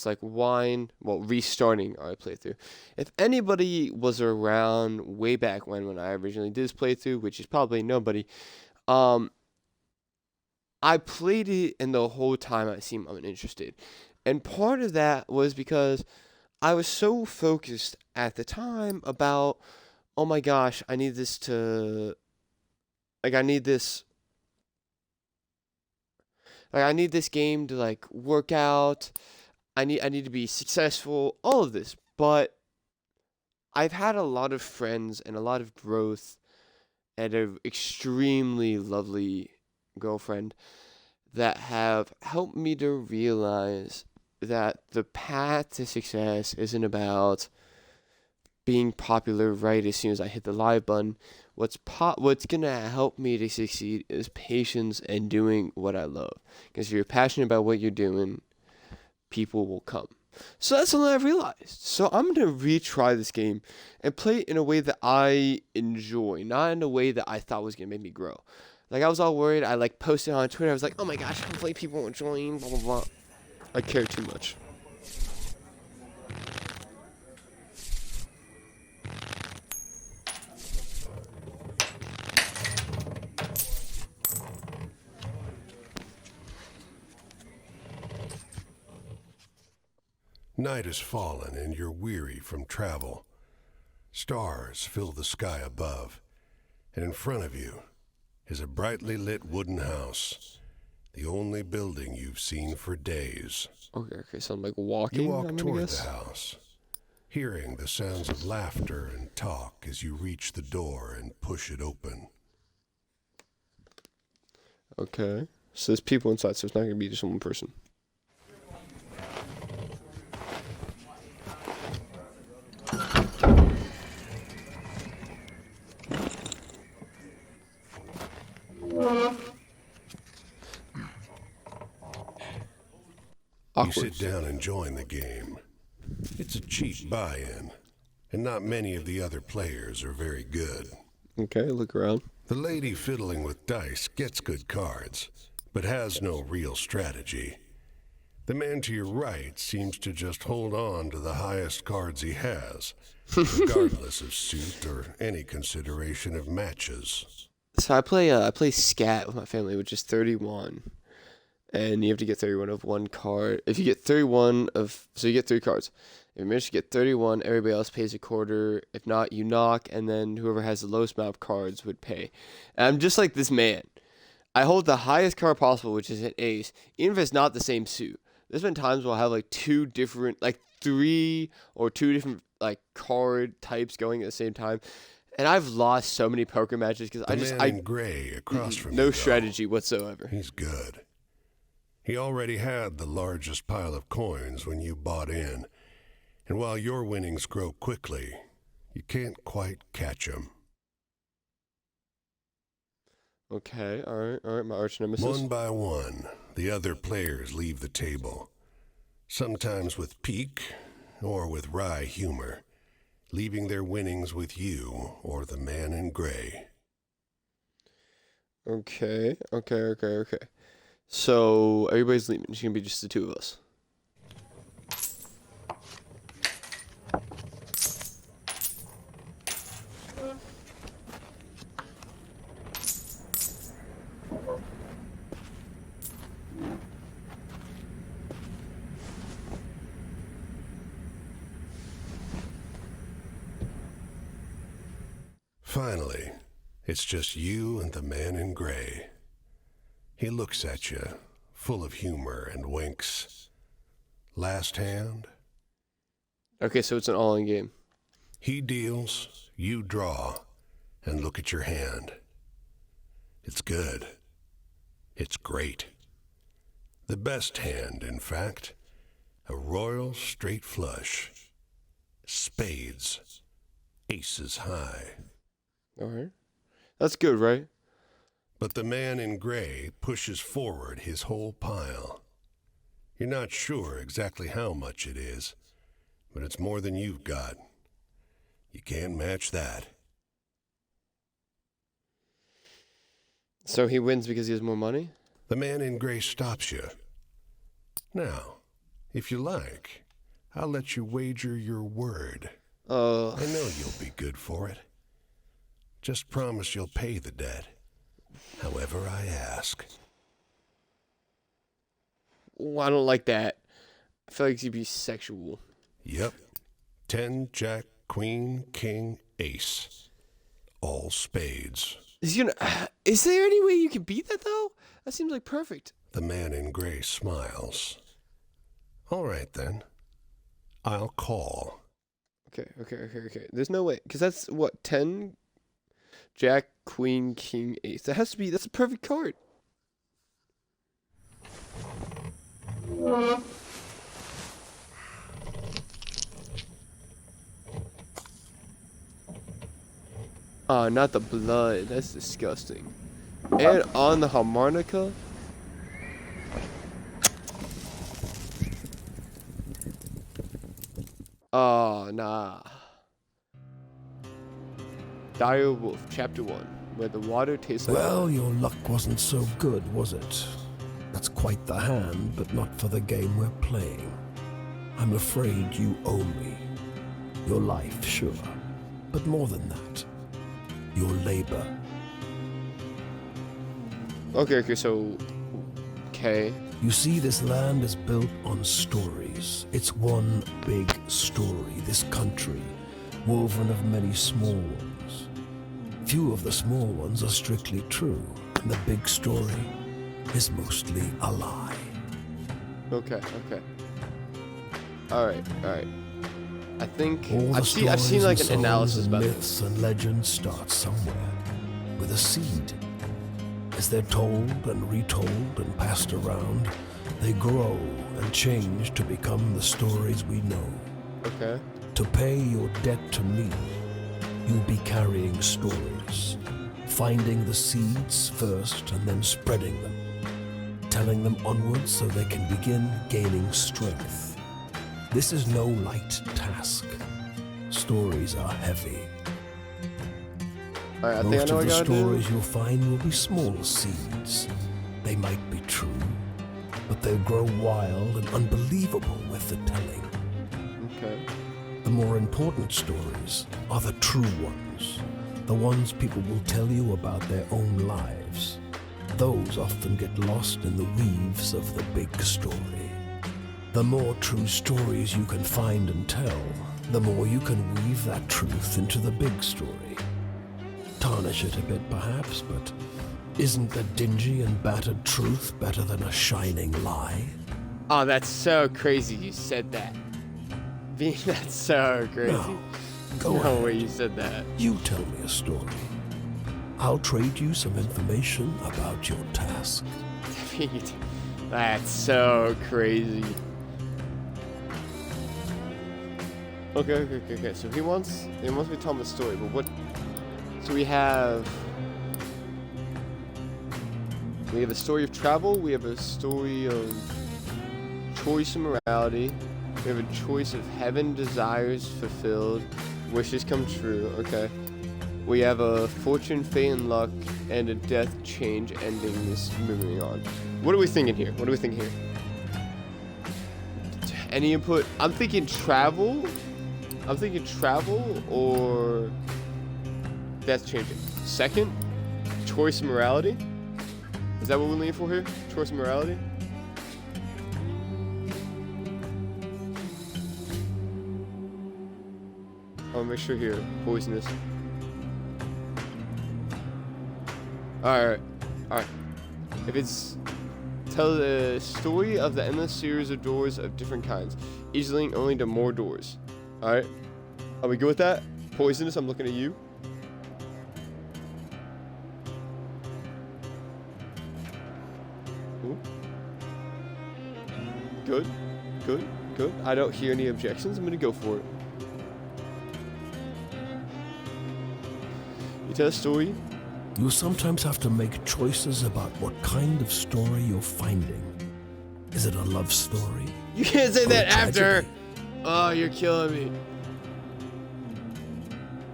like restarting our playthrough. If anybody was around way back when I originally did this playthrough, which is probably nobody, I played it and the whole time I seemed uninterested. And part of that was because I was so focused at the time about, oh my gosh, I need this to, like, I need this game to like work out. I need to be successful, all of this. But I've had a lot of friends and a lot of growth and an extremely lovely girlfriend that have helped me to realize that the path to success isn't about being popular right as soon as I hit the live button. What's gonna help me to succeed is patience and doing what I love. Because if you're passionate about what you're doing, people will come. So that's something I've realized. So I'm gonna retry this game and play it in a way that I enjoy, not in a way that I thought was gonna make me grow. Like, I was all worried. I like posted on Twitter. I was like, oh my gosh, hopefully people will join. Blah blah blah. I care too much. Night has fallen and you're weary from travel. Stars fill the sky above, and in front of you is a brightly lit wooden house, the only building you've seen for days. Okay, so I'm like walking. You walk I'm toward guess. the house, hearing the sounds of laughter and talk as you reach the door and push it open. Okay, so there's people inside, so it's not gonna be just one person. You sit down and join the game. It's a cheap buy-in, and not many of the other players are very good. Okay, look around. The lady fiddling with dice gets good cards, but has no real strategy. The man to your right seems to just hold on to the highest cards he has, regardless of suit or any consideration of matches. So I play scat with my family, which is 31. And you have to get 31 of one card. If you get 31 of... So you get 3 cards. If you manage to get 31, everybody else pays a quarter. If not, you knock, and then whoever has the lowest amount of cards would pay. And I'm just like this man. I hold the highest card possible, which is an ace, even if it's not the same suit. There's been times where I'll have like 3 or 2 different like card types going at the same time. And I've lost so many poker matches because The man in gray across from no you, strategy whatsoever. He's good. He already had the largest pile of coins when you bought in, and while your winnings grow quickly, you can't quite catch him. Okay, all right, my arch nemesis. One by one, the other players leave the table, sometimes with pique or with wry humor, leaving their winnings with you or the man in gray. Okay. So everybody's leaving. It's gonna be just the 2 of us. Finally, it's just you and the man in gray. He looks at you, full of humor, and winks. Last hand? Okay, so it's an all-in game. He deals, you draw, and look at your hand. It's good. It's great. The best hand, in fact. A royal straight flush. Spades. Aces high. All right. That's good, right? But the man in gray pushes forward his whole pile. You're not sure exactly how much it is, but it's more than you've got. You can't match that. So he wins because he has more money? The man in gray stops you. Now, If you like, I'll let you wager your word. I know you'll be good for it. Just promise you'll pay the debt, however I ask. Oh, I don't like that. I feel like he'd be sexual. Yep. 10, Jack, Queen, King, Ace. All spades. Is there any way you can beat that, though? That seems like perfect. The man in gray smiles. All right, then. I'll call. Okay. There's no way. Because that's, what, 10? Jack, Queen, King, Ace. That's a perfect card. Oh, not the blood. That's disgusting. And on the harmonica? Oh, nah. Dire Wolf, Chapter 1, where the water tastes like Well, blood. your luck wasn't so good, was it? That's quite the hand, but not for the game we're playing. I'm afraid you owe me. Your life, sure. But more than that, your labor. Okay, so... Okay. You see, this land is built on stories. It's one big story, this country, woven of many small ones. Few of the small ones are strictly true, and the big story is mostly a lie. Okay. Alright. I think... All the I've seen like an stories and analysis songs about and this. myths and legends start somewhere, with a seed. As they're told and retold and passed around, they grow and change to become the stories we know. Okay. To pay your debt to me, you'll be carrying stories, finding the seeds first and then spreading them, telling them onwards so they can begin gaining strength. This is no light task. Stories are heavy. Alright, I think I Most know of what I the gotta do. stories you'll find will be small seeds. They might be true, but they'll grow wild and unbelievable with the telling. Okay. The more important stories are the true ones, the ones people will tell you about their own lives. Those often get lost in the weaves of the big story. The more true stories you can find and tell, the more you can weave that truth into the big story. Tarnish it a bit, perhaps, but isn't a dingy and battered truth better than a shining lie? Oh, that's so crazy you said that. That's so crazy. No, go No ahead. way you said that. You tell me a story. I'll trade you some information about your task. That's so crazy. Okay. So he wants me to tell him a story, but what? So we have a story of travel. We have a story of choice and morality. We have a choice of heaven, desires fulfilled, wishes come true. Okay. We have a fortune, fate, and luck, and a death, change, ending. This moving on. What are we thinking here? Any input? I'm thinking travel or death changing. Second, choice and morality. Is that what we're leaning for here? Choice and morality? I'll make sure here. Poisonous. Alright. If it's tell the story of the endless series of doors of different kinds, each leading only to more doors. Alright. Are we good with that? Poisonous, I'm looking at you. Ooh. Good. I don't hear any objections. I'm gonna go for it. You tell a story. You sometimes have to make choices about what kind of story you're finding. Is it a love story? You can't say Or that a after. tragedy? Oh, you're killing me.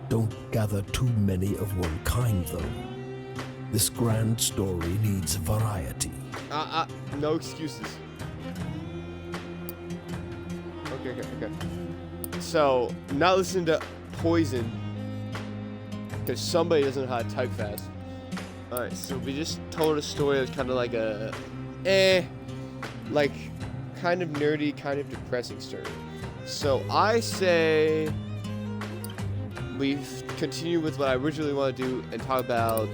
Don't gather too many of one kind, though. This grand story needs variety. No excuses. Okay. So, not listening to Poison, because somebody doesn't know how to type fast. Alright, so we just told a story that's kind of like a, like, kind of nerdy, kind of depressing story. So, I say we continue with what I originally want to do and talk about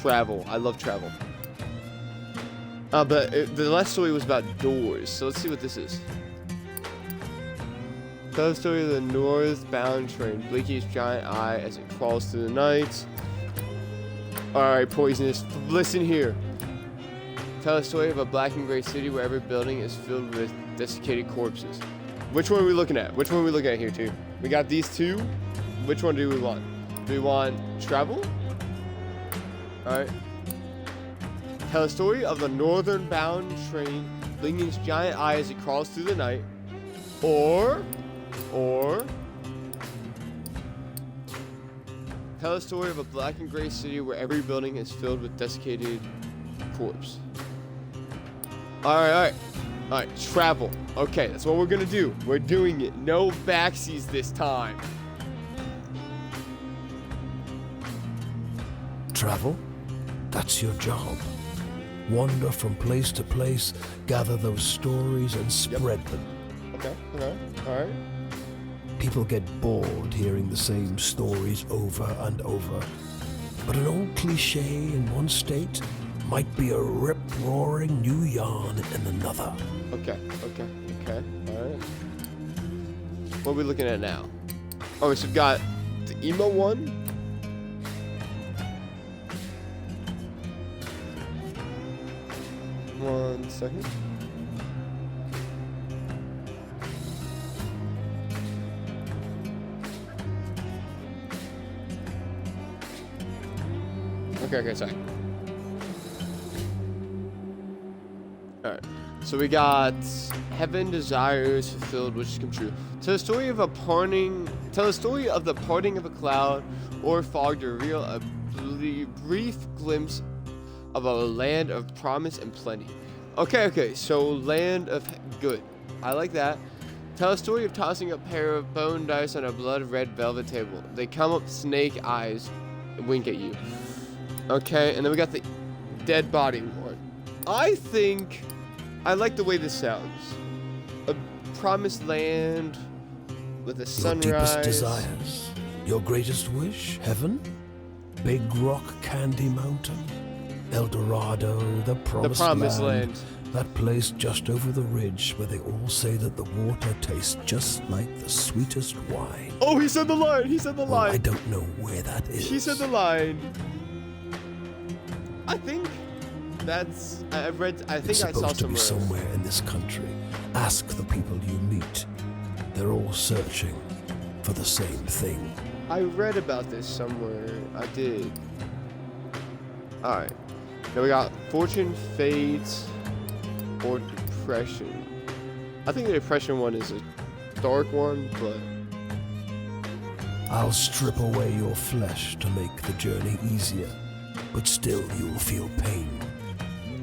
travel. I love travel. But the last story was about doors, so let's see what this is. Tell the story of the northbound train, blinking its giant eye as it crawls through the night. Alright, Poisonous, listen here. Tell the story of a black and gray city where every building is filled with desiccated corpses. Which one are we looking at? Which one are we looking at here, too? We got these two. Which one do we want? Do we want travel? Alright. Tell the story of the northern bound train blinking its giant eye as it crawls through the night. Or tell the story of a black and gray city where every building is filled with desiccated corpse. Alright, travel. Okay, that's what we're gonna do. We're doing it. No backsies this time. Travel? That's your job. Wander from place to place, gather those stories and spread them. Okay, alright. People get bored hearing the same stories over and over. But an old cliche in one state might be a rip-roaring new yarn in another. Okay, alright. What are we looking at now? Oh, so we've got the emo one. One second. Okay, sorry. Alright. So we got Heaven Desires Fulfilled, Wishes Come True. Tell the story of the parting of a cloud or fog to reveal a brief glimpse of a land of promise and plenty. Okay, so land of good. I like that. Tell a story of tossing a pair of bone dice on a blood-red velvet table. They come up snake eyes and wink at you. Okay, and then we got the dead body one. I think I like the way this sounds. A promised land with a sunrise. Your deepest desires. Your greatest wish, heaven? Big Rock Candy Mountain? El Dorado, the promised land. That place just over the ridge where they all say that the water tastes just like the sweetest wine. Oh, he said the line. Well, I don't know where that is. He said the line. I think that's. I think I saw supposed to be somewhere. somewhere in this country. Ask the people you meet. They're all searching for the same thing. I read about this somewhere. I did. Alright. Now we got Fortune Fades or Depression. I think the Depression one is a dark one, but I'll strip away your flesh to make the journey easier, but still you'll feel pain.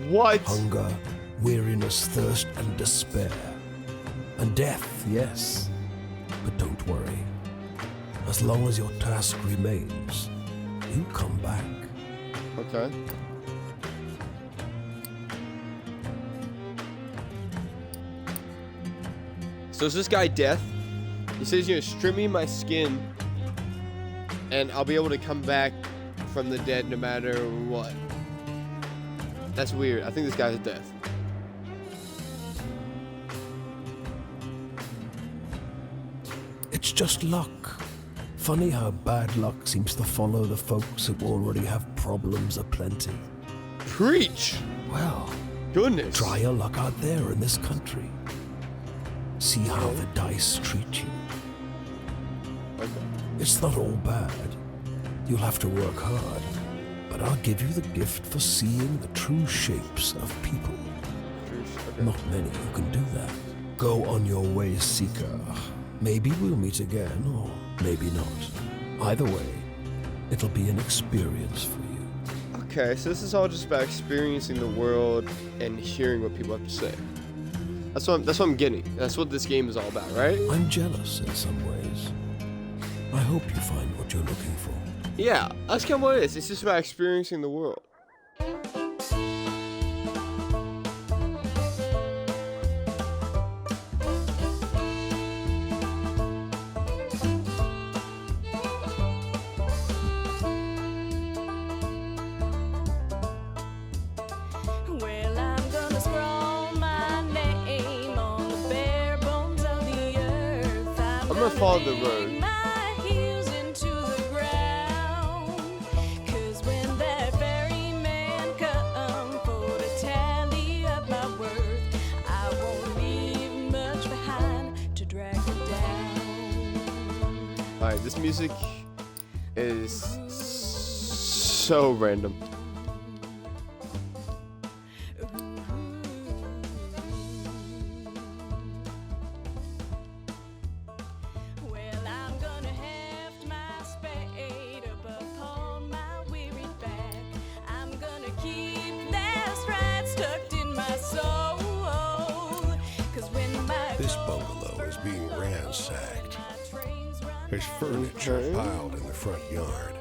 what? Hunger, weariness, thirst, and despair. And death, yes. But don't worry. As long as your task remains, you come back. Okay. So is this guy Death? He says he's gonna strip me my skin, and I'll be able to come back from the dead no matter what. That's weird. I think this guy's Death. It's just luck. Funny how bad luck seems to follow the folks who already have problems aplenty. Preach! Well, Goodness. try your luck out there in this country. See how the dice treat you. Okay. It's not all bad. You'll have to work hard, but I'll give you the gift for seeing the true shapes of people. Okay. Not many who can do that. Go on your way, Seeker. Maybe we'll meet again, or maybe not. Either way, it'll be an experience for you. Okay, so this is all just about experiencing the world and hearing what people have to say. That's what I'm getting. That's what this game is all about, right? I'm jealous in some ways. I hope you find what you're looking for. Yeah, that's kind of what it is. It's just about experiencing the world. Well, I'm gonna scroll my name on the bare bones of the earth. I'm gonna follow the dig road. my heels into the ground. 'Cause when that ferryman come for to tally up my worth, I won't leave much behind to drag me down. Alright, this music is so random. Well, I'm gonna heft my spade up upon my weary back. I'm gonna keep that stride stuck in my soul. 'Cause when my This goals bungalow is being burn ransacked. my trains run There's furniture Okay. piled in the front yard,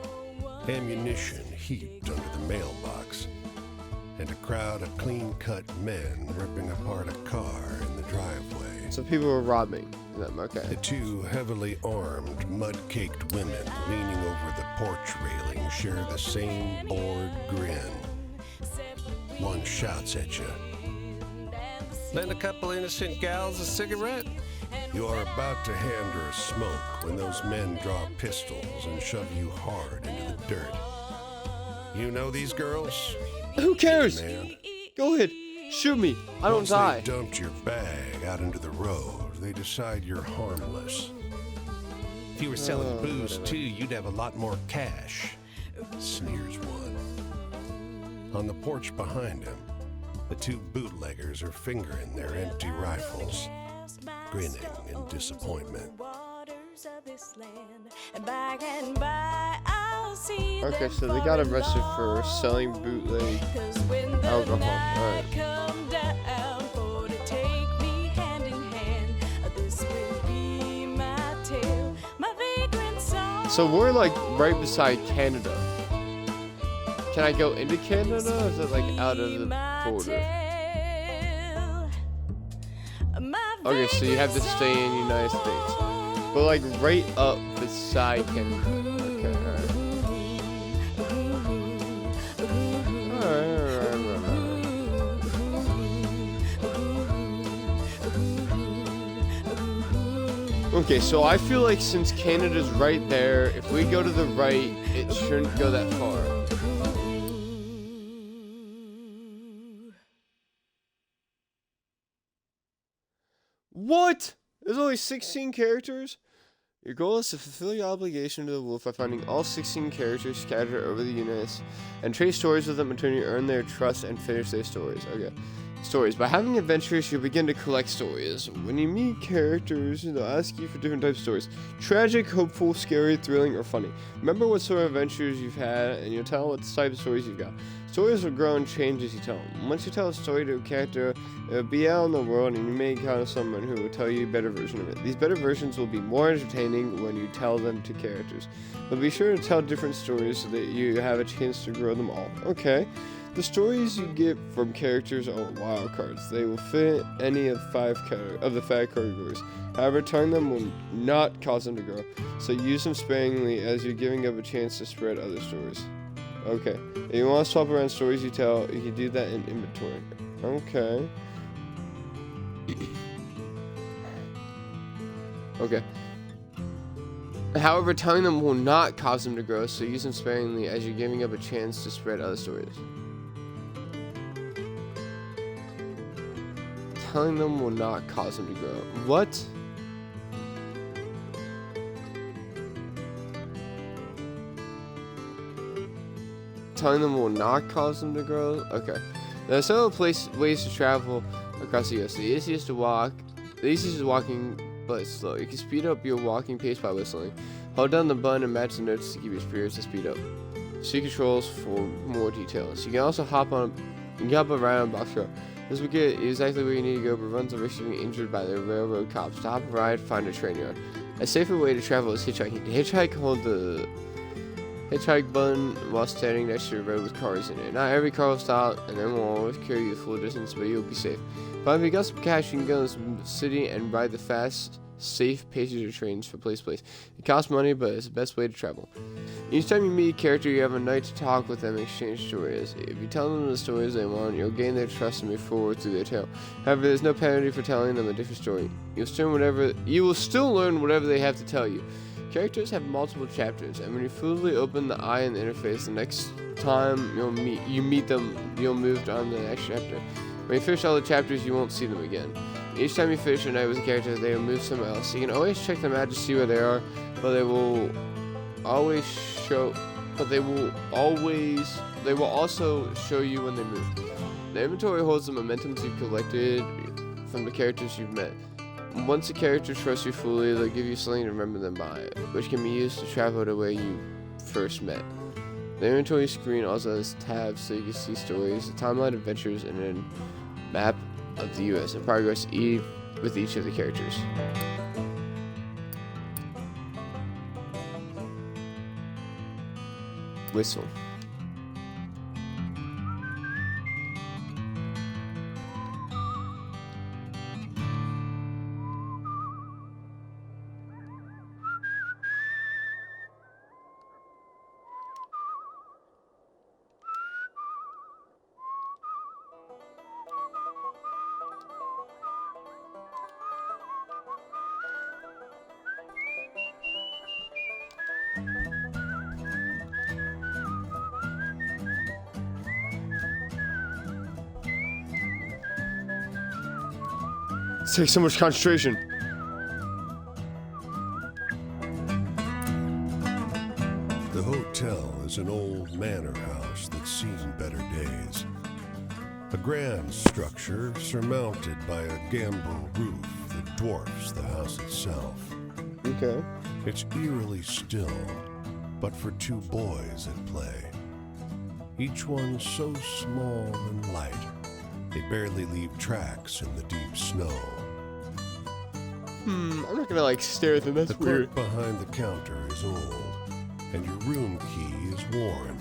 ammunition heaped under the mailbox, and a crowd of clean-cut men ripping apart a car in the driveway. So people were robbing them, okay. The two heavily armed, mud-caked women leaning over the porch railing share the same bored grin. One shouts at you. Lend a couple innocent gals a cigarette? You are about to hand her a smoke when those men draw pistols and shove you hard into the dirt. You know these girls? Who cares? Man. Go ahead. Shoot me. I don't Once die. they dumped your bag out into the road, they decide you're harmless. If you were selling booze too, you'd have a lot more cash. Sneers one. On the porch behind him, the two bootleggers are fingering their empty rifles, grinning in disappointment. Okay, so they got arrested for selling bootleg alcohol. Alright. So we're like right beside Canada. Can I go into Canada or is it like out of the border? Okay, so you have to stay in the United States. But like right up beside Canada. Okay, alright. Okay, so I feel like since Canada's right there, if we go to the right, it shouldn't go that far. What? There's only 16 characters? Your goal is to fulfill your obligation to the wolf by finding all 16 characters scattered over the units and trade stories with them until you earn their trust and finish their stories. Okay. Stories. By having adventures, you begin to collect stories. When you meet characters, they'll ask you for different types of stories. Tragic, hopeful, scary, thrilling, or funny. Remember what sort of adventures you've had, and you'll tell what type of stories you've got. Stories will grow and change as you tell them. Once you tell a story to a character, it will be out in the world, and you may encounter someone who will tell you a better version of it. These better versions will be more entertaining when you tell them to characters. But be sure to tell different stories so that you have a chance to grow them all. Okay. The stories you get from characters are wild cards. They will fit any of the 5 categories. However, telling them will not cause them to grow, so use them sparingly as you're giving up a chance to spread other stories. Okay. If you want to swap around stories you tell, you can do that in inventory. Okay. Okay. However, telling them will not cause them to grow, so use them sparingly as you're giving up a chance to spread other stories. Telling them will not cause them to grow. What? Telling them will not cause them to grow? Okay. There are several ways to travel across the US. The easiest is walking, but it's slow. You can speed up your walking pace by whistling. Hold down the button and match the notes to keep your spirits to speed up. See controls for more details. You can also hop on. You can hop around on Boxcar. This will get exactly where you need to go, but runs the risk of being injured by the railroad cops. To hop a ride, find a train yard. A safer way to travel is hitchhiking. To hitchhike, hold the hitchhike button while standing next to the road with cars in it. Not every car will stop, and then will always carry you the full distance, but you'll be safe. But if you got some cash, you can go to the city and ride the fast, safe passenger trains from place to place. It costs money, but it's the best way to travel. Each time you meet a character, you have a night to talk with them and exchange stories. If you tell them the stories they want, you'll gain their trust and move forward through their tale. However, there's no penalty for telling them a different story. You will still learn whatever they have to tell you. Characters have multiple chapters, and when you fully open the eye in the interface, the next time you meet them, you'll move on to the next chapter. When you finish all the chapters, you won't see them again. Each time you finish a night with a character, they will move somewhere else. You can always check them out to see where they are, but they will also show you when they move. The inventory holds the momentums you've collected from the characters you've met. Once a character trusts you fully, they'll give you something to remember them by, which can be used to travel to where you first met. The inventory screen also has tabs so you can see stories, timeline adventures, and a map of the US and progress with each of the characters. Whistle. It takes so much concentration. The hotel is an old manor house that's seen better days. A grand structure surmounted by a gambrel roof that dwarfs the house itself. Okay. It's eerily still, but for two boys at play. Each one so small and light, they barely leave tracks in the deep snow. I'm not gonna stare at them, that's The weird. clerk behind the counter is old, and your room key is worn.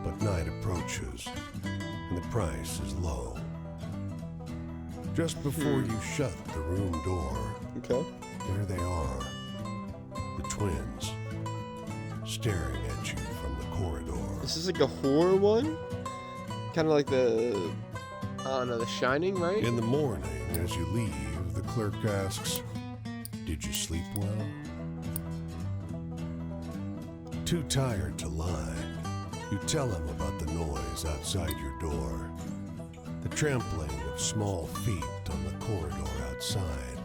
But night approaches, and the price is low. Just before you shut the room door, Okay. there they are, the twins, staring at you from the corridor. This is like a horror one? Kind of like the, I don't know, The Shining, right? In the morning, as you leave, the clerk asks, "Did you sleep well?" Too tired to lie, you tell him about the noise outside your door, the trampling of small feet on the corridor outside,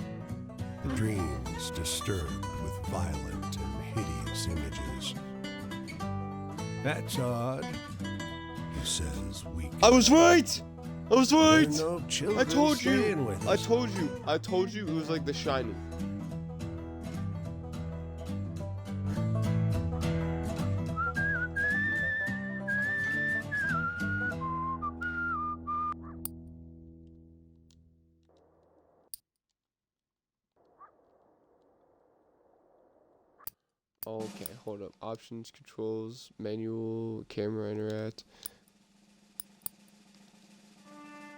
the dreams disturbed with violent and hideous images. "That's odd," he says weakly. I was right! I was "There right! are no children I told you! staying with I us." told you it was like The Shining. Okay, hold up. Options, controls, manual, camera interact.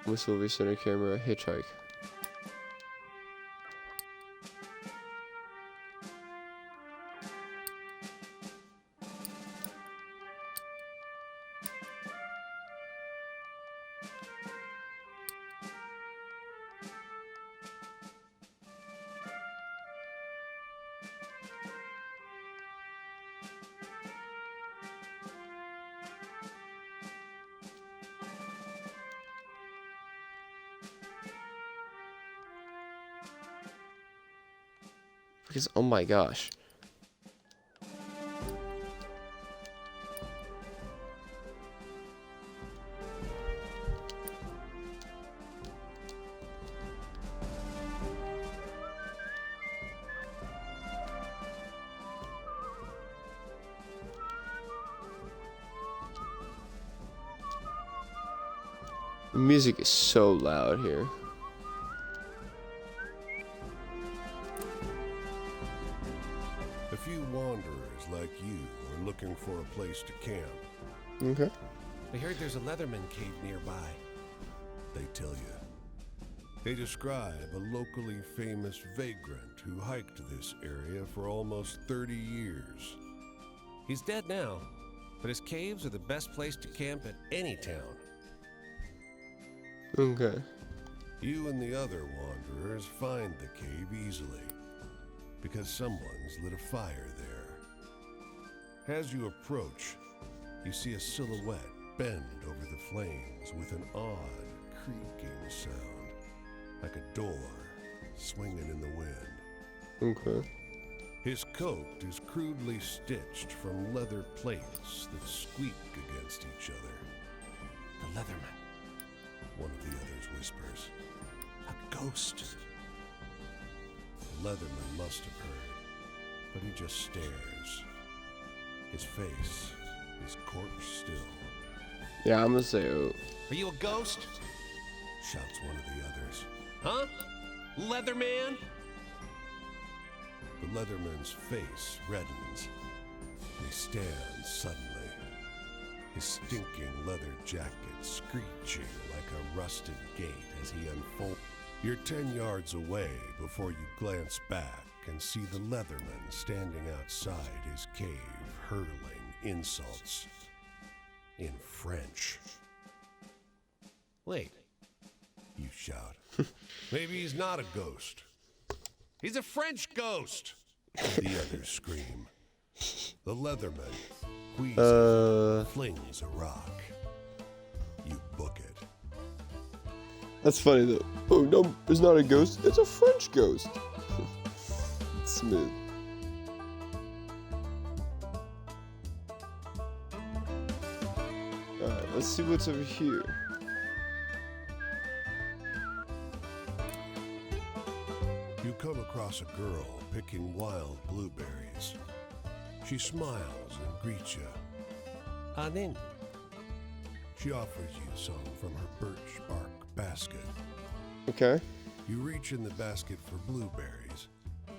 Whistle, recenter camera, hitchhike. Because, oh my gosh. The music is so loud here. A few wanderers like you are looking for a place to camp. Okay. I heard there's a Leatherman cave nearby. They tell you. They describe a locally famous vagrant who hiked this area for almost 30 years. He's dead now, but his caves are the best place to camp at any town. Okay. You and the other wanderers find the cave easily, because someone's lit a fire there. As you approach, you see a silhouette bend over the flames with an odd creaking sound, like a door swinging in the wind. Okay. His coat is crudely stitched from leather plates that squeak against each other. The Leatherman. One of the others whispers. A ghost. The Leatherman must have heard, but he just stares. His face is corpse still. Yeah, I'm gonna say, oh. Are you a ghost? Shouts one of the others. Huh? Leatherman? The Leatherman's face reddens, and he stands suddenly, his stinking leather jacket screeching like a rusted gate as he unfolds. You're 10 yards away before you glance back and see the Leatherman standing outside his cave, hurling insults in French. Wait, You shout. Maybe he's not a ghost. He's a French ghost! The others scream. The Leatherman wheezes, flings a rock. You book it. That's funny though. Oh no, it's not a ghost. It's a French ghost. It's smooth. Alright, let's see what's over here. You come across a girl picking wild blueberries. She smiles and greets you. Then. She offers you some from her birch bark basket. Okay. You reach in the basket for blueberries,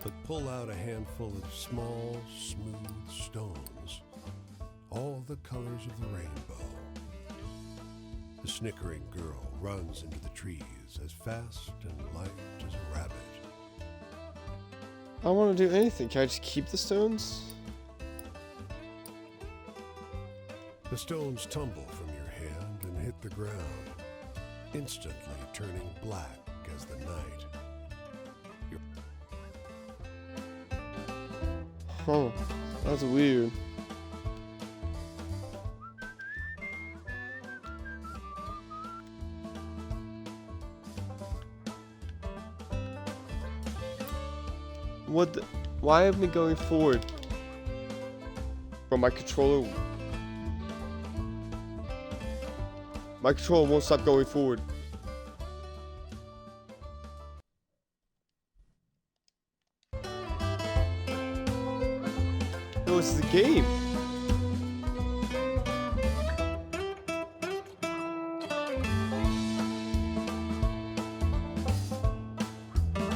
but pull out a handful of small, smooth stones, all the colors of the rainbow. The snickering girl runs into the trees as fast and light as a rabbit. I don't want to do anything. Can I just keep the stones? The stones tumble from your hand and hit the ground, instantly turning black as the night. Oh, that's weird. What the? Why am I going forward? Bro, my controller won't stop going forward. No, it's the game.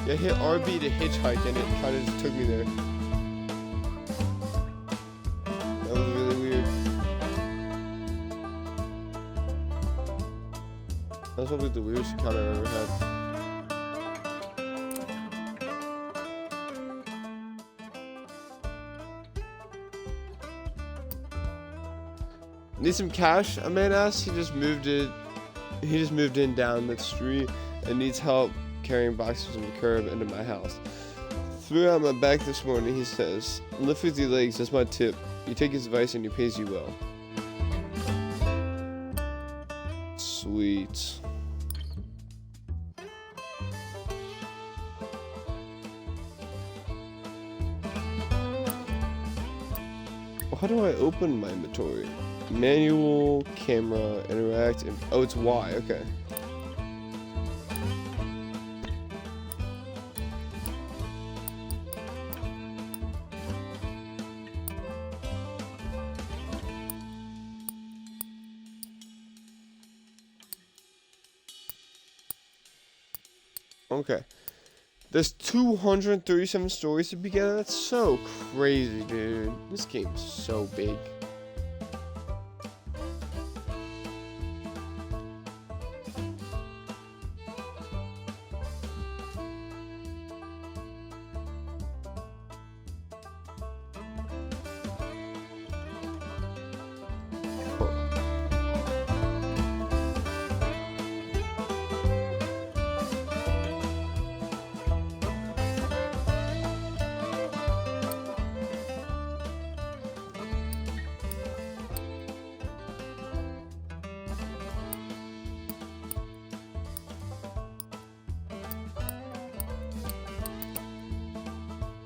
Yeah, I hit RB to hitchhike and it kind of just took me there. That was really weird. That's probably the weirdest encounter I've ever had. Need some cash? A man asked. He just moved in down the street and needs help carrying boxes from the curb into my house. Threw out my back this morning, he says. Lift with your legs, that's my tip. You take his advice and he pays you well. Sweet. How do I open my inventory? Manual, camera, interact, and oh, it's Y, okay. Okay. There's 237 stories to be together. That's so crazy, dude. This game's so big.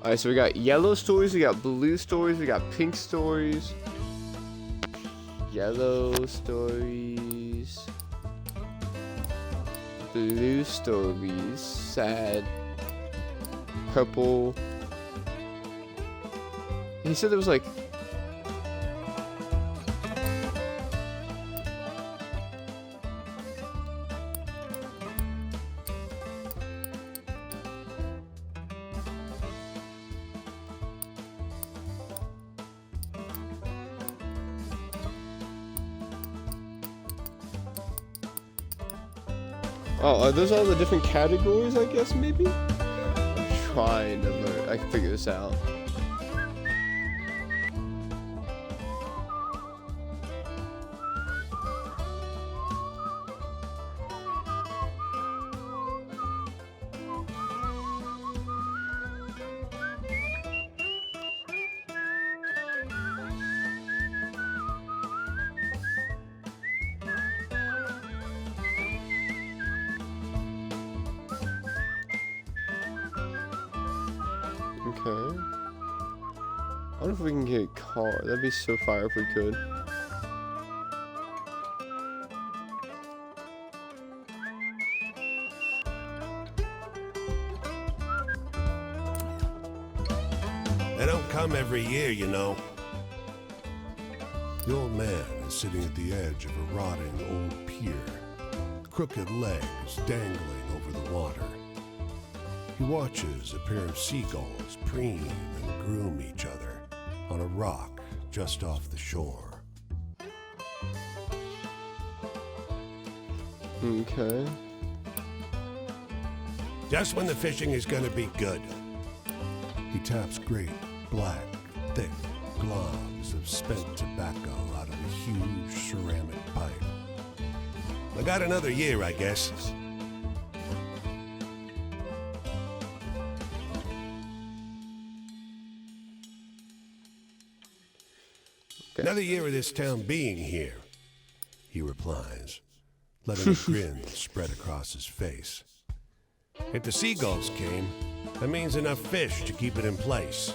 Alright, so we got yellow stories, we got blue stories, we got pink stories. Yellow stories. Blue stories. Sad. Purple. He said there was like... Oh, are those all the different categories, I guess, maybe? I'm trying to learn. I can figure this out. Okay. I wonder if we can get a car. That'd be so fire if we could. They don't come every year, you know. The old man is sitting at the edge of a rotting old pier, crooked legs dangling over the water. He watches a pair of seagulls preen and groom each other on a rock just off the shore. Okay. Just when the fishing is gonna be good. He taps great, black, thick globs of spent tobacco out of a huge ceramic pipe. I got another year, I guess. Another year of this town being here, he replies, letting a grin spread across his face. If the seagulls came, that means enough fish to keep it in place.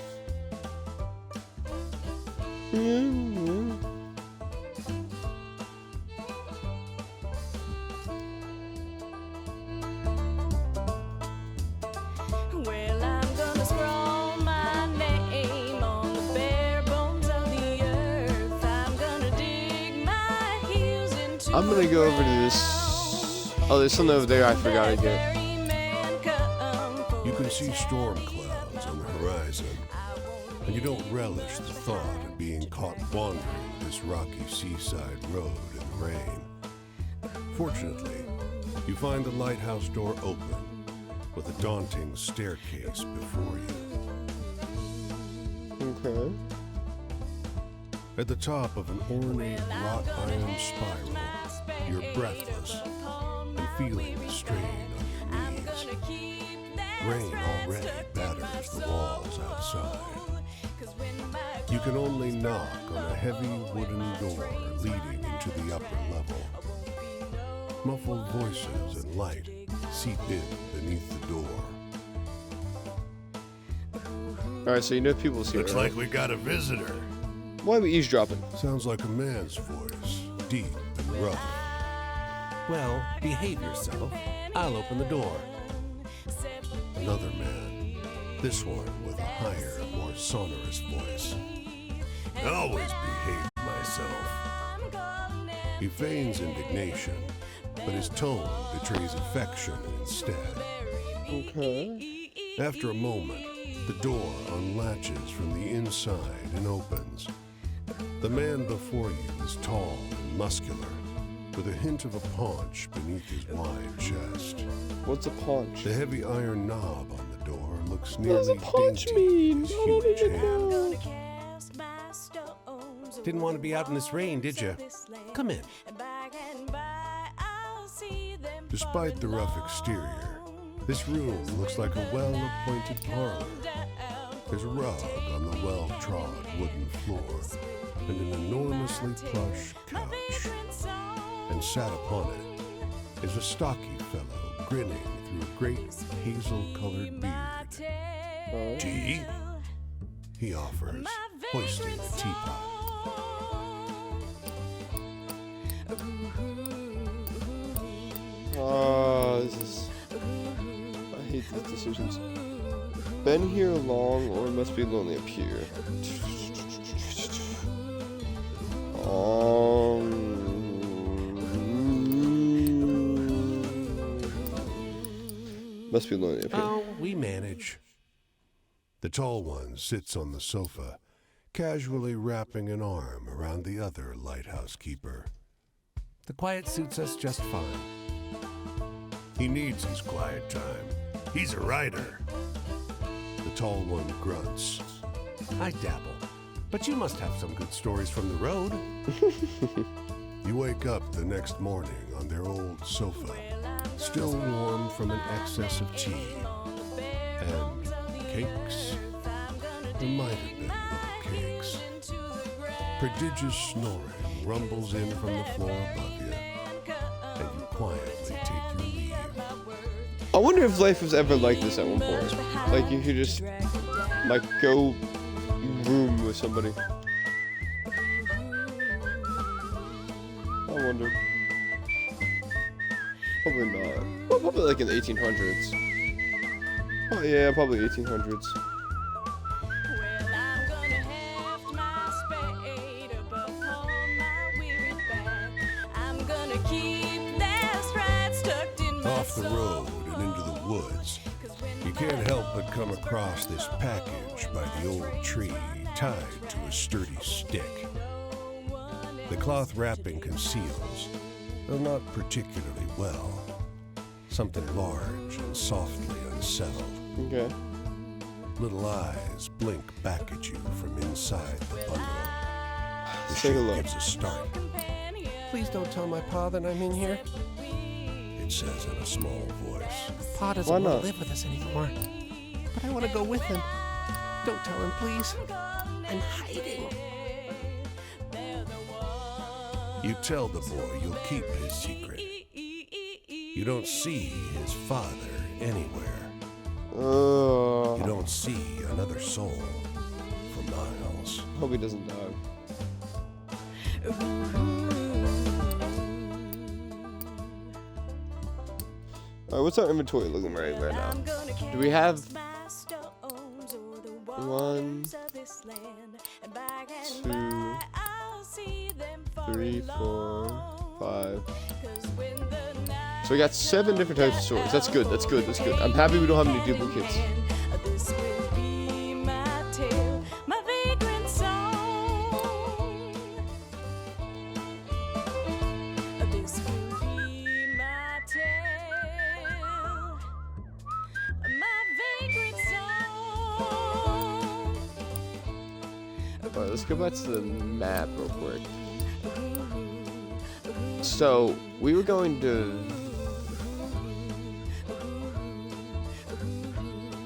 Well, I'm gonna scrawl my name on the bare bones of the earth. I'm gonna dig my heels into I'm gonna go over to this. Oh, there's something over there I forgot again. You can see storm clouds on the horizon, and you don't relish the thought of being caught wandering this rocky seaside road in the rain. Fortunately, you find the lighthouse door open, with a daunting staircase before you. Okay. At the top of an ornate wrought iron spiral, you're breathless and feeling the strain on your knees. Rain already batters the walls outside. You can only knock on a heavy wooden door leading into the upper level. Muffled voices and light seep in beneath the door. Alright, so you know people's here. Looks right? like we got a visitor. Why are we eavesdropping? Sounds like a man's voice, deep and rough. Well, behave yourself. I'll open the door. Another man, this one with a higher, more sonorous voice. I always behave myself. He feigns indignation, but his tone betrays affection instead. Okay. After a moment, the door unlatches from the inside and opens. The man before you is tall and muscular, with a hint of a paunch beneath his wide chest. What's a paunch? The heavy iron knob on the door looks What does a nearly paunch dainty mean? in his I don't huge even hand. know. Didn't want to be out in this rain, did you? Come in. Despite the rough exterior, this room looks like a well-appointed parlor. There's a rug on the well-trod wooden floor and an enormously plush couch. And sat upon it is a stocky fellow grinning through a great hazel-colored beard. Tea? He offers, hoisting a teapot. This is. I hate these decisions. Been here long, or it must be lonely up here. Must be lonely up here. Oh, we manage. The tall one sits on the sofa, casually wrapping an arm around the other lighthouse keeper. The quiet suits us just fine. He needs his quiet time. He's a writer. The tall one grunts. I dabble. But you must have some good stories from the road. You wake up the next morning on their old sofa, still warm from an excess of tea and cakes. There might have been little cakes. Prodigious snoring rumbles in from the floor above you, and you quietly take your leave. I wonder if life was ever like this at one point. Like you could just like go room with somebody. I wonder. Probably not. Well, probably like in the 1800s. Oh yeah, probably 1800s. Off the road and into the woods, you can't help but come across this package by the old tree tied to a sturdy stick. The cloth wrapping conceals, though not particularly well, something large and softly unsettled. Okay. Little eyes blink back at you from inside the bundle. The Let's take a shape look. gives a start. Please don't tell my pa that I'm in here. It says in a small voice. Pa doesn't Why want not? to live with us anymore. But I want to go with him. Don't tell him, please. I'm hiding. You tell the boy you'll keep his secret. You don't see his father anywhere. You don't see another soul for miles. Hope he doesn't die. Alright, what's our inventory looking right now? Do we have 1, 2, 3, 4, 5. So we got 7 different types of swords. That's good. That's good. That's good. I'm happy we don't have any duplicates. This will be my tale, my vagrant song. This will be my tale, my vagrant song. Alright, let's go back to the map real quick. So we were going to.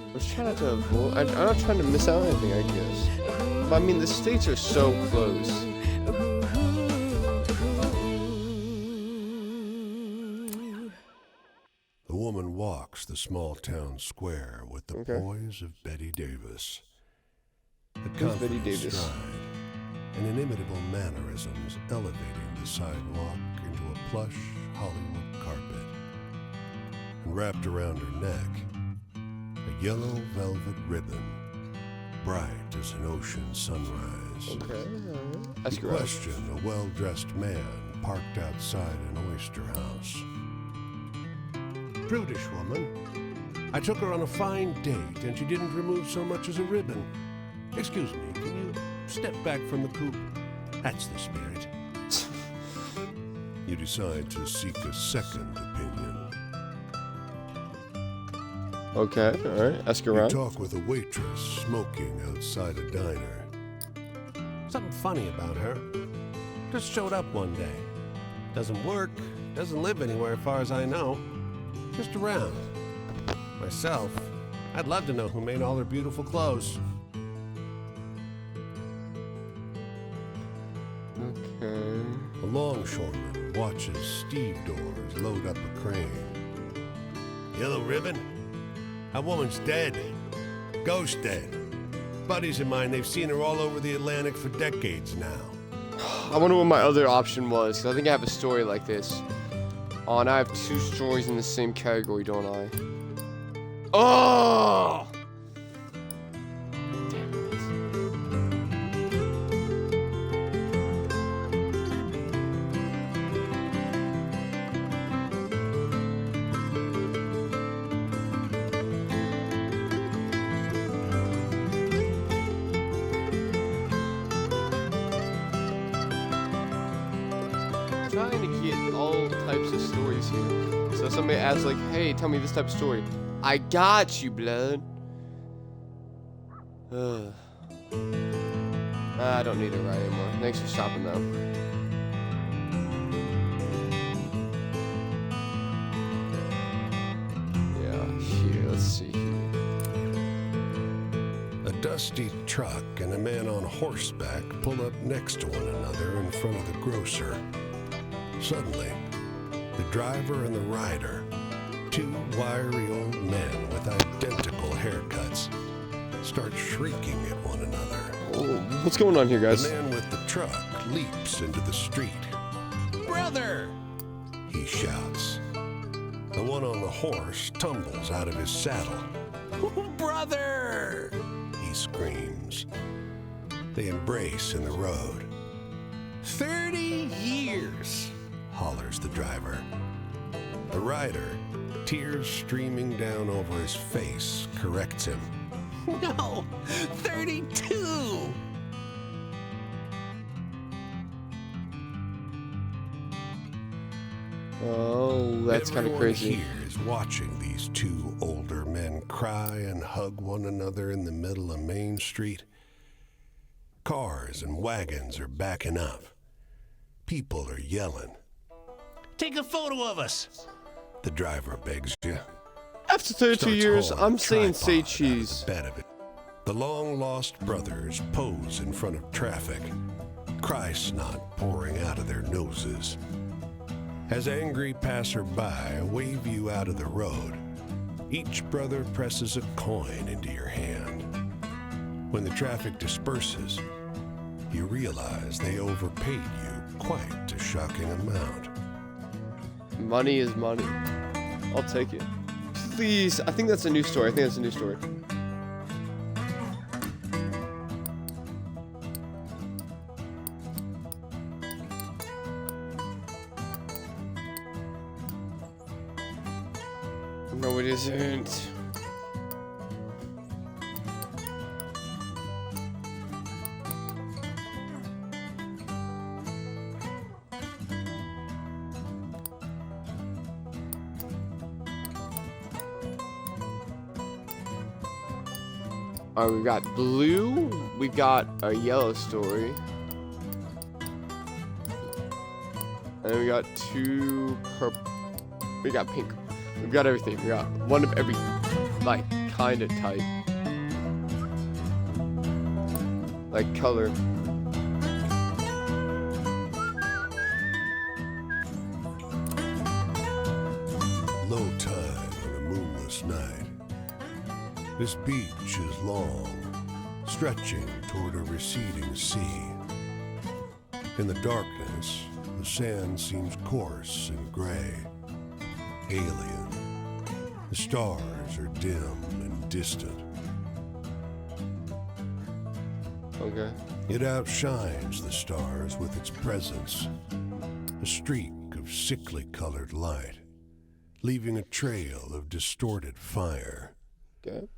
I was trying not to avoid. I'm not trying to miss out on anything, I guess. But I mean, the states are so close. The woman walks the small town square with the Okay. poise of Betty Davis. A Who's Betty confident Davis? stride and inimitable mannerisms elevating the sidewalk into a plush Hollywood carpet. And wrapped around her neck, a yellow velvet ribbon, bright as an ocean sunrise. Okay. You Ask your eyes. question a well-dressed man parked outside an oyster house. Prudish woman, I took her on a fine date, and she didn't remove so much as a ribbon. Excuse me, can you step back from the coupe? That's the spirit. You decide to seek a second opinion. Okay, alright. Ask You around. talk with a waitress smoking outside a diner. Something funny about her. Just showed up one day. Doesn't work, doesn't live anywhere as far as I know. Just around. Myself, I'd love to know who made all her beautiful clothes. Okay. A longshoreman watches Steve Doors load up a crane. Yellow ribbon? That woman's dead. Ghost dead. Buddies of mine, they've seen her all over the Atlantic for decades now. I wonder what my other option was, because I think I have a story like this. Oh, and I have 2 stories in the same category, don't I? Oh! Damn it. Trying to get all types of stories here. So somebody asks like, hey, tell me this type of story. I got you, blood. Ugh. I don't need to write anymore. Thanks for stopping though. Yeah, here, let's see here. A dusty truck and a man on horseback pull up next to one another in front of the grocer. Suddenly, the driver and the rider, 2 wiry old men with identical haircuts, start shrieking at one another. Oh, what's going on here, The guys? man with the truck leaps into the street. Brother! He shouts. The one on the horse tumbles out of his saddle. Brother! He screams. They embrace in the road. 30 years! Hollers the driver. The rider, tears streaming down over his face, corrects him. No! 32! Oh, that's kind of Everyone crazy. here is watching these 2 older men cry and hug one another in the middle of Main Street. Cars and wagons are backing up. People are yelling. Take a photo of us! The driver begs you. After 32 Starts years, hauling I'm a saying say tripod out of cheese. the bed of it. The long-lost brothers pose in front of traffic, cry snot pouring out of their noses. As angry passerby wave you out of the road, each brother presses a coin into your hand. When the traffic disperses, you realize they overpaid you quite a shocking amount. Money is money. I'll take it. Please, I think that's a new story. No, it isn't. Alright, we've got blue, we've got a yellow story. And then we got 2 purple. We got pink. We've got everything. We got one of every, like, kind of type. Like, color. Low tide on a moonless night. This beach is long, stretching toward a receding sea. In the darkness, the sand seems coarse and gray, alien. The stars are dim and distant. Okay. It outshines the stars with its presence, a streak of sickly colored light, leaving a trail of distorted fire. Okay.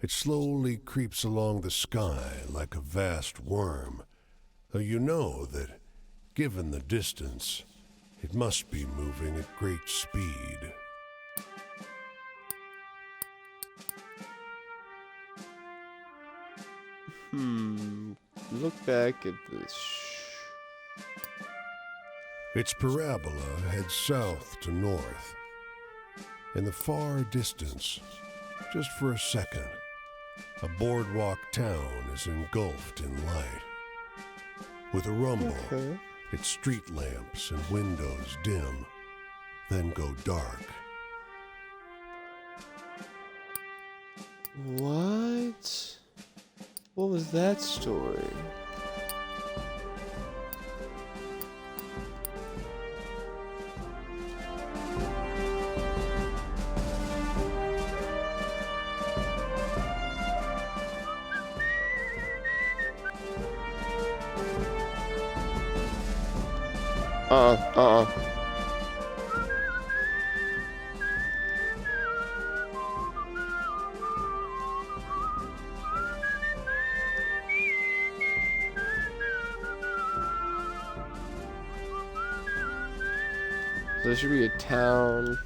It slowly creeps along the sky like a vast worm, though you know that, given the distance, it must be moving at great speed. Look back at this. Its parabola heads south to north. In the far distance, just for a second, a boardwalk town is engulfed in light. With a rumble, its street lamps and windows dim, then go dark. What? What was that story? So there should be a town.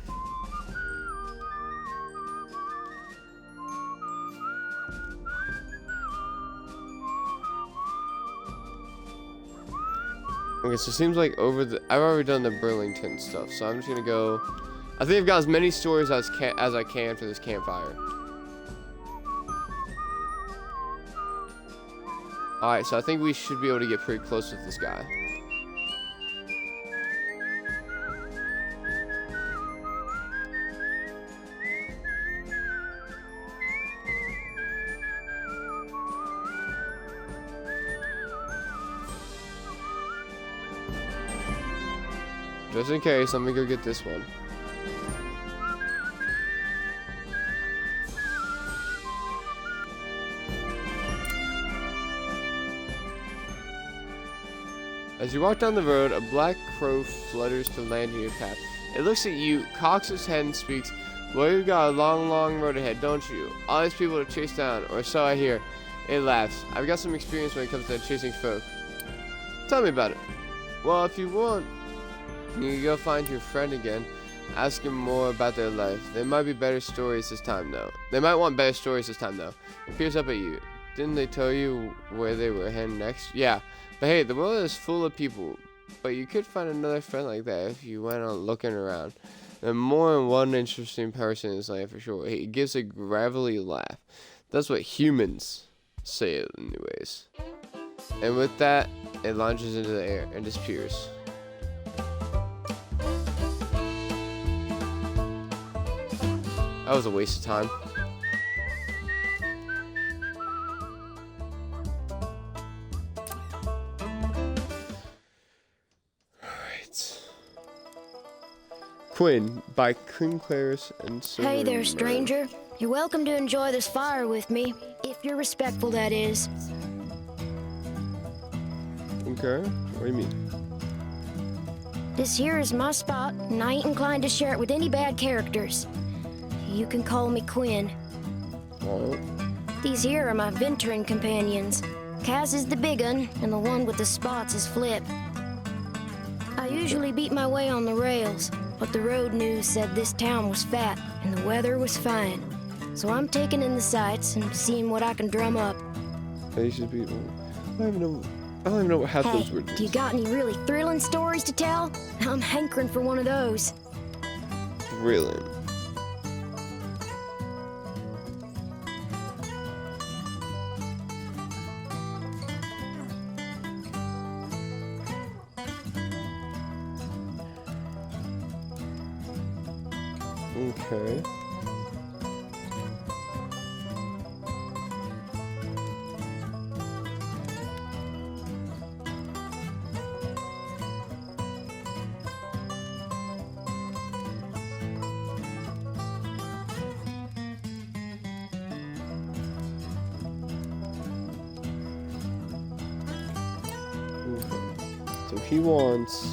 Okay, so it seems like I've already done the Burlington stuff, so I'm just gonna go. I think I've got as many stories as I can for this campfire. Alright, so I think we should be able to get pretty close with this guy. Just in case, let me go get this one. As you walk down the road, a black crow flutters to land in your path. It looks at you, cocks its head and speaks, "Well, you've got a long, long road ahead, don't you? All these people to chase down, or so I hear." It laughs. "I've got some experience when it comes to chasing folk." "Tell me about it." "Well, if you want, you can go find your friend again. Ask him more about their life. There might be better stories this time, though. They might want better stories this time, though." It peers up at you. "Didn't they tell you where they were heading next?" "Yeah. But hey, the world is full of people. But you could find another friend like that if you went on looking around. There's more than one interesting person in this land for sure." He gives a gravelly laugh. That's what humans say it anyways. And with that, it launches into the air and disappears. That was a waste of time. Alright. Quinn by Quinn Claris and Silver. Hey there, stranger. You're welcome to enjoy this fire with me, if you're respectful, that is. Okay, what do you mean? This here is my spot, and I ain't inclined to share it with any bad characters. You can call me Quinn. Alright. These here are my venturing companions. Cass is the big un, and the one with the spots is Flip. I usually beat my way on the rails, but the road news said this town was fat, and the weather was fine. So I'm taking in the sights and seeing what I can drum up. I should be. I don't even know what half Hey, those words do you is. got any really thrilling stories to tell? I'm hankering for one of those. Thrilling. Okay. So he wants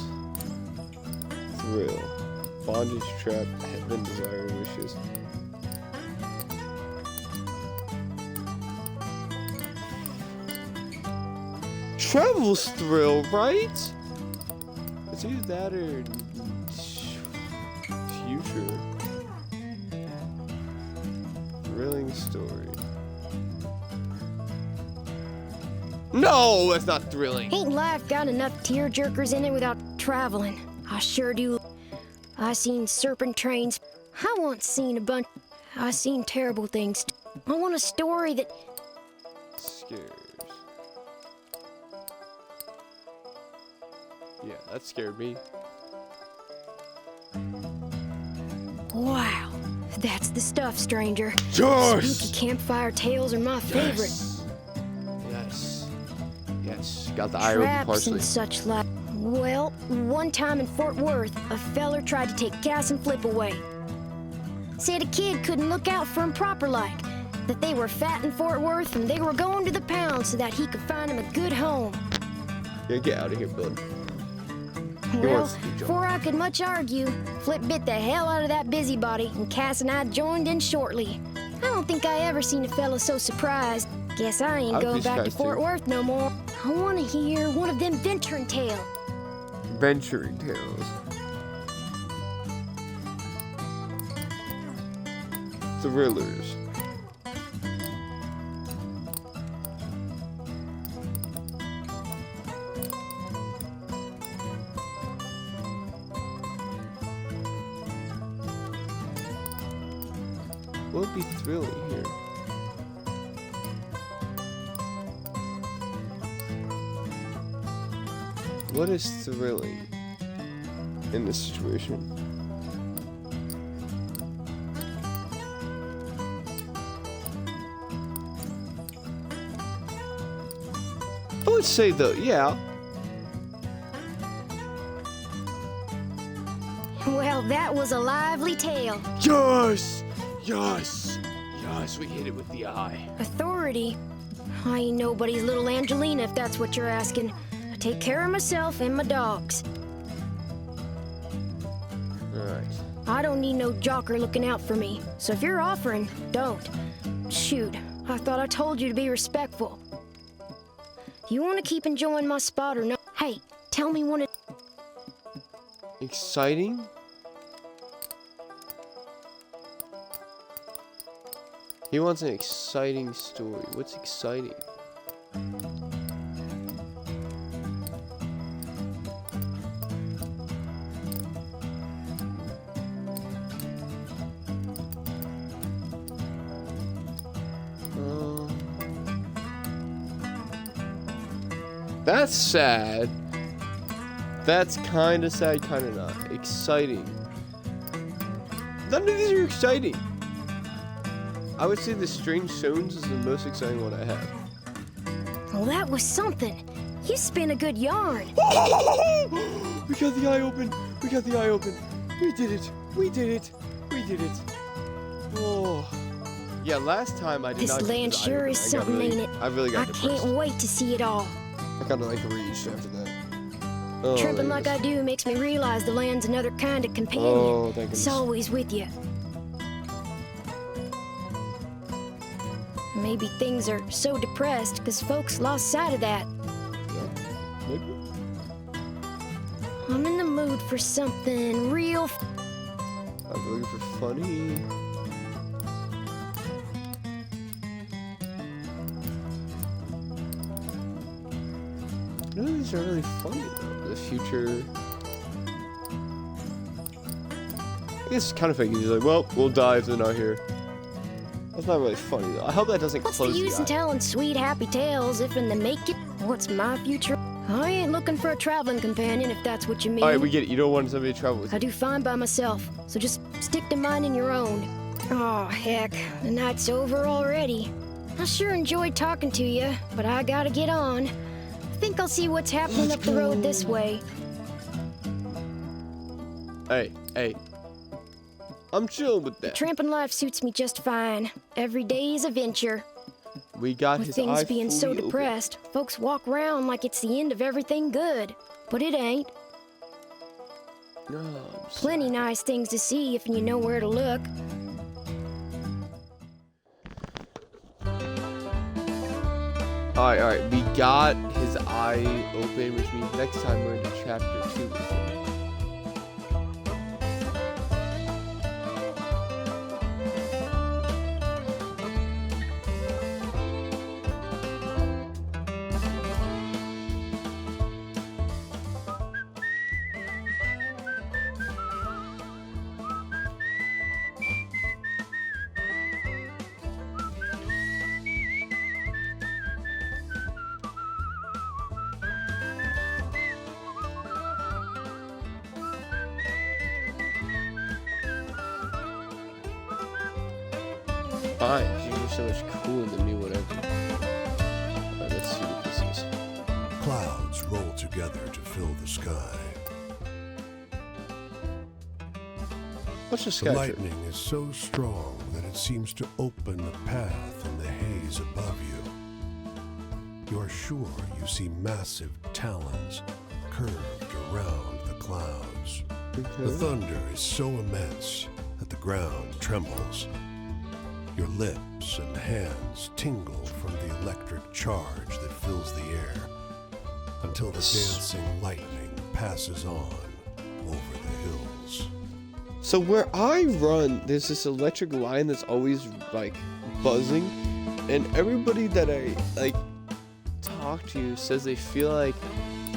thrill, bondage trap, 7 desire wishes. Travel's thrill, right? It's either that or future. Thrilling story. No, that's not thrilling. Ain't life got enough tearjerkers in it without traveling? I sure do. I seen serpent trains. I once seen a bunch. I seen terrible things. I want a story that. Scares. Yeah, that scared me. Wow, that's the stuff, stranger. Yes! Spooky campfire tales are my favorite. Yes. Yes. Yes. Got the eye open Traps partially. and such like. Well, one time in Fort Worth, a feller tried to take Cass and Flip away. Said a kid couldn't look out for him proper like. That they were fat in Fort Worth and they were going to the pound so that he could find him a good home. Yeah, get out of here, bud. Well, wants to do John. before I could much argue, Flip bit the hell out of that busybody, and Cass and I joined in shortly. I don't think I ever seen a fella so surprised. Guess I ain't I'd be going back to surprised, Fort too. Worth no more. I want to hear one of them venturing tales. Venturing tales. Thrillers. What would be thrilling here? What is thrilling in this situation? I would say though, yeah. Well, that was a lively tale. Yes! Yes! Yes, we hit it with the eye. Authority? I ain't nobody's little Angelina, if that's what you're asking. I take care of myself and my dogs. Alright. I don't need no jocker looking out for me. So if you're offering, don't. Shoot, I thought I told you to be respectful. You want to keep enjoying my spot or no? Hey, tell me when it. Exciting? He wants an exciting story. What's exciting? That's sad. That's kind of sad, kind of not. Exciting. None of these are exciting. I would say the Strange Stones is the most exciting one I have. Well, that was something. You spin a good yarn. We got the eye open. We got the eye open. We did it. We did it. We did it. Oh. Yeah, last time I did This not get the land eye sure open. is I got something, really- ain't it? I really I got depressed. can't wait to see it all. I kind of like reached after that. Oh, Tripping there like it I is. do makes me realize the land's another kind of companion. Oh, thank It's goodness. always with you. Maybe things are so depressed because folks lost sight of that. Maybe. I'm in the mood for something real. I'm looking for funny. None of these are really funny though. The future. I guess it's kind of fake. He's like, well, we'll die if they're not here. That's not really funny though. I hope that doesn't What's the close use the in eye. telling sweet happy tales if in the making? What's my future? I ain't looking for a traveling companion if that's what you mean. Alright, we get it. You don't want somebody to travel with I you. do fine by myself, so just stick to minding your own. Oh, heck, the night's over already. I sure enjoyed talking to you, but I gotta get on. I think I'll see what's happening up the road this way. Hey, hey. I'm chill with that. Tramping life suits me just fine. Every day's a venture. We got With his things eye being so fully open. depressed, folks walk around like it's the end of everything good. But it ain't. No, I'm Plenty nice things to see if you know where to look. Alright, we got his eye open, which means next time we're into chapter 2 with him. Fine, you're so much cooler than me, whatever. Alright, let's see what this is. Clouds roll together to fill the sky. What's the The sky trip? lightning is so strong that it seems to open a path in the haze above you. You are sure you see massive talons curved around the clouds. The thunder is so immense that the ground trembles. Your lips and hands tingle from the electric charge that fills the air until the dancing lightning passes on over the hills. So where I run, there's this electric line that's always like buzzing, and everybody that I like talk to says they feel like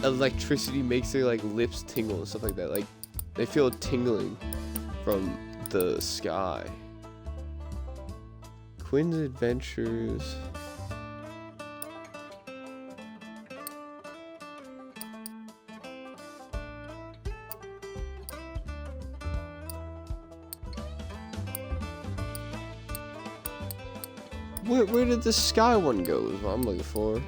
electricity makes their like lips tingle and stuff like that. Like they feel tingling from the sky. Quinn's Adventures. Where did the sky one go is what I'm looking for.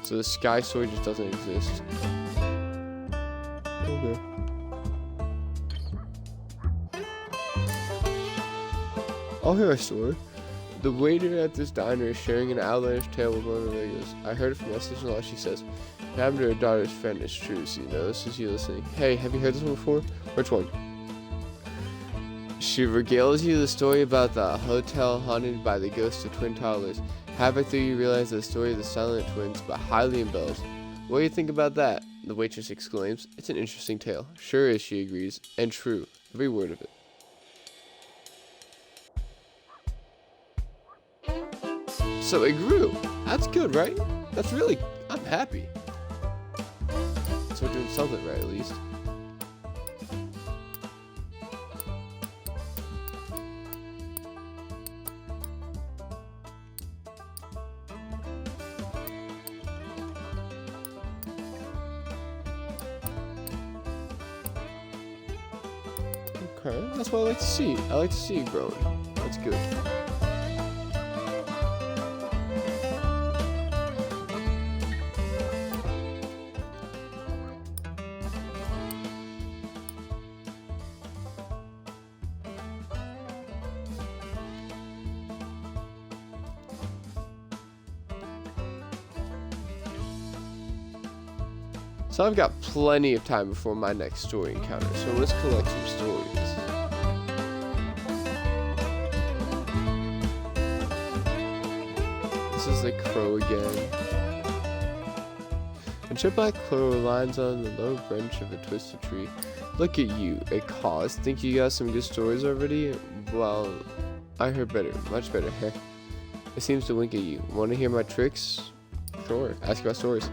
So the sky story just doesn't exist. Okay. I'll hear a story. The waiter at this diner is sharing an outlandish tale with one of the regulars. I heard it from my sister-in-law. She says, it happened to her daughter's friend. It's true, so you know, this is you listening. Hey, have you heard this one before? Which one? She regales you the story about the hotel haunted by the ghosts of twin toddlers. Halfway through, you realize the story of the silent twins, but highly embellished. What do you think about that? The waitress exclaims. It's an interesting tale. Sure is, she agrees. And true. Every word of it. So it grew. That's good, right? That's really... I'm happy. So we're doing something right, at least. Okay, that's what I like to see. I like to see it growing. That's good. So I've got plenty of time before my next story encounter, so let's collect some stories. This is the crow again. A jet black crow lines on the low branch of a twisted tree. Look at you, it caws. Think you got some good stories already? Well, I heard better, much better. It seems to wink at you. Want to hear my tricks? Sure, ask about stories.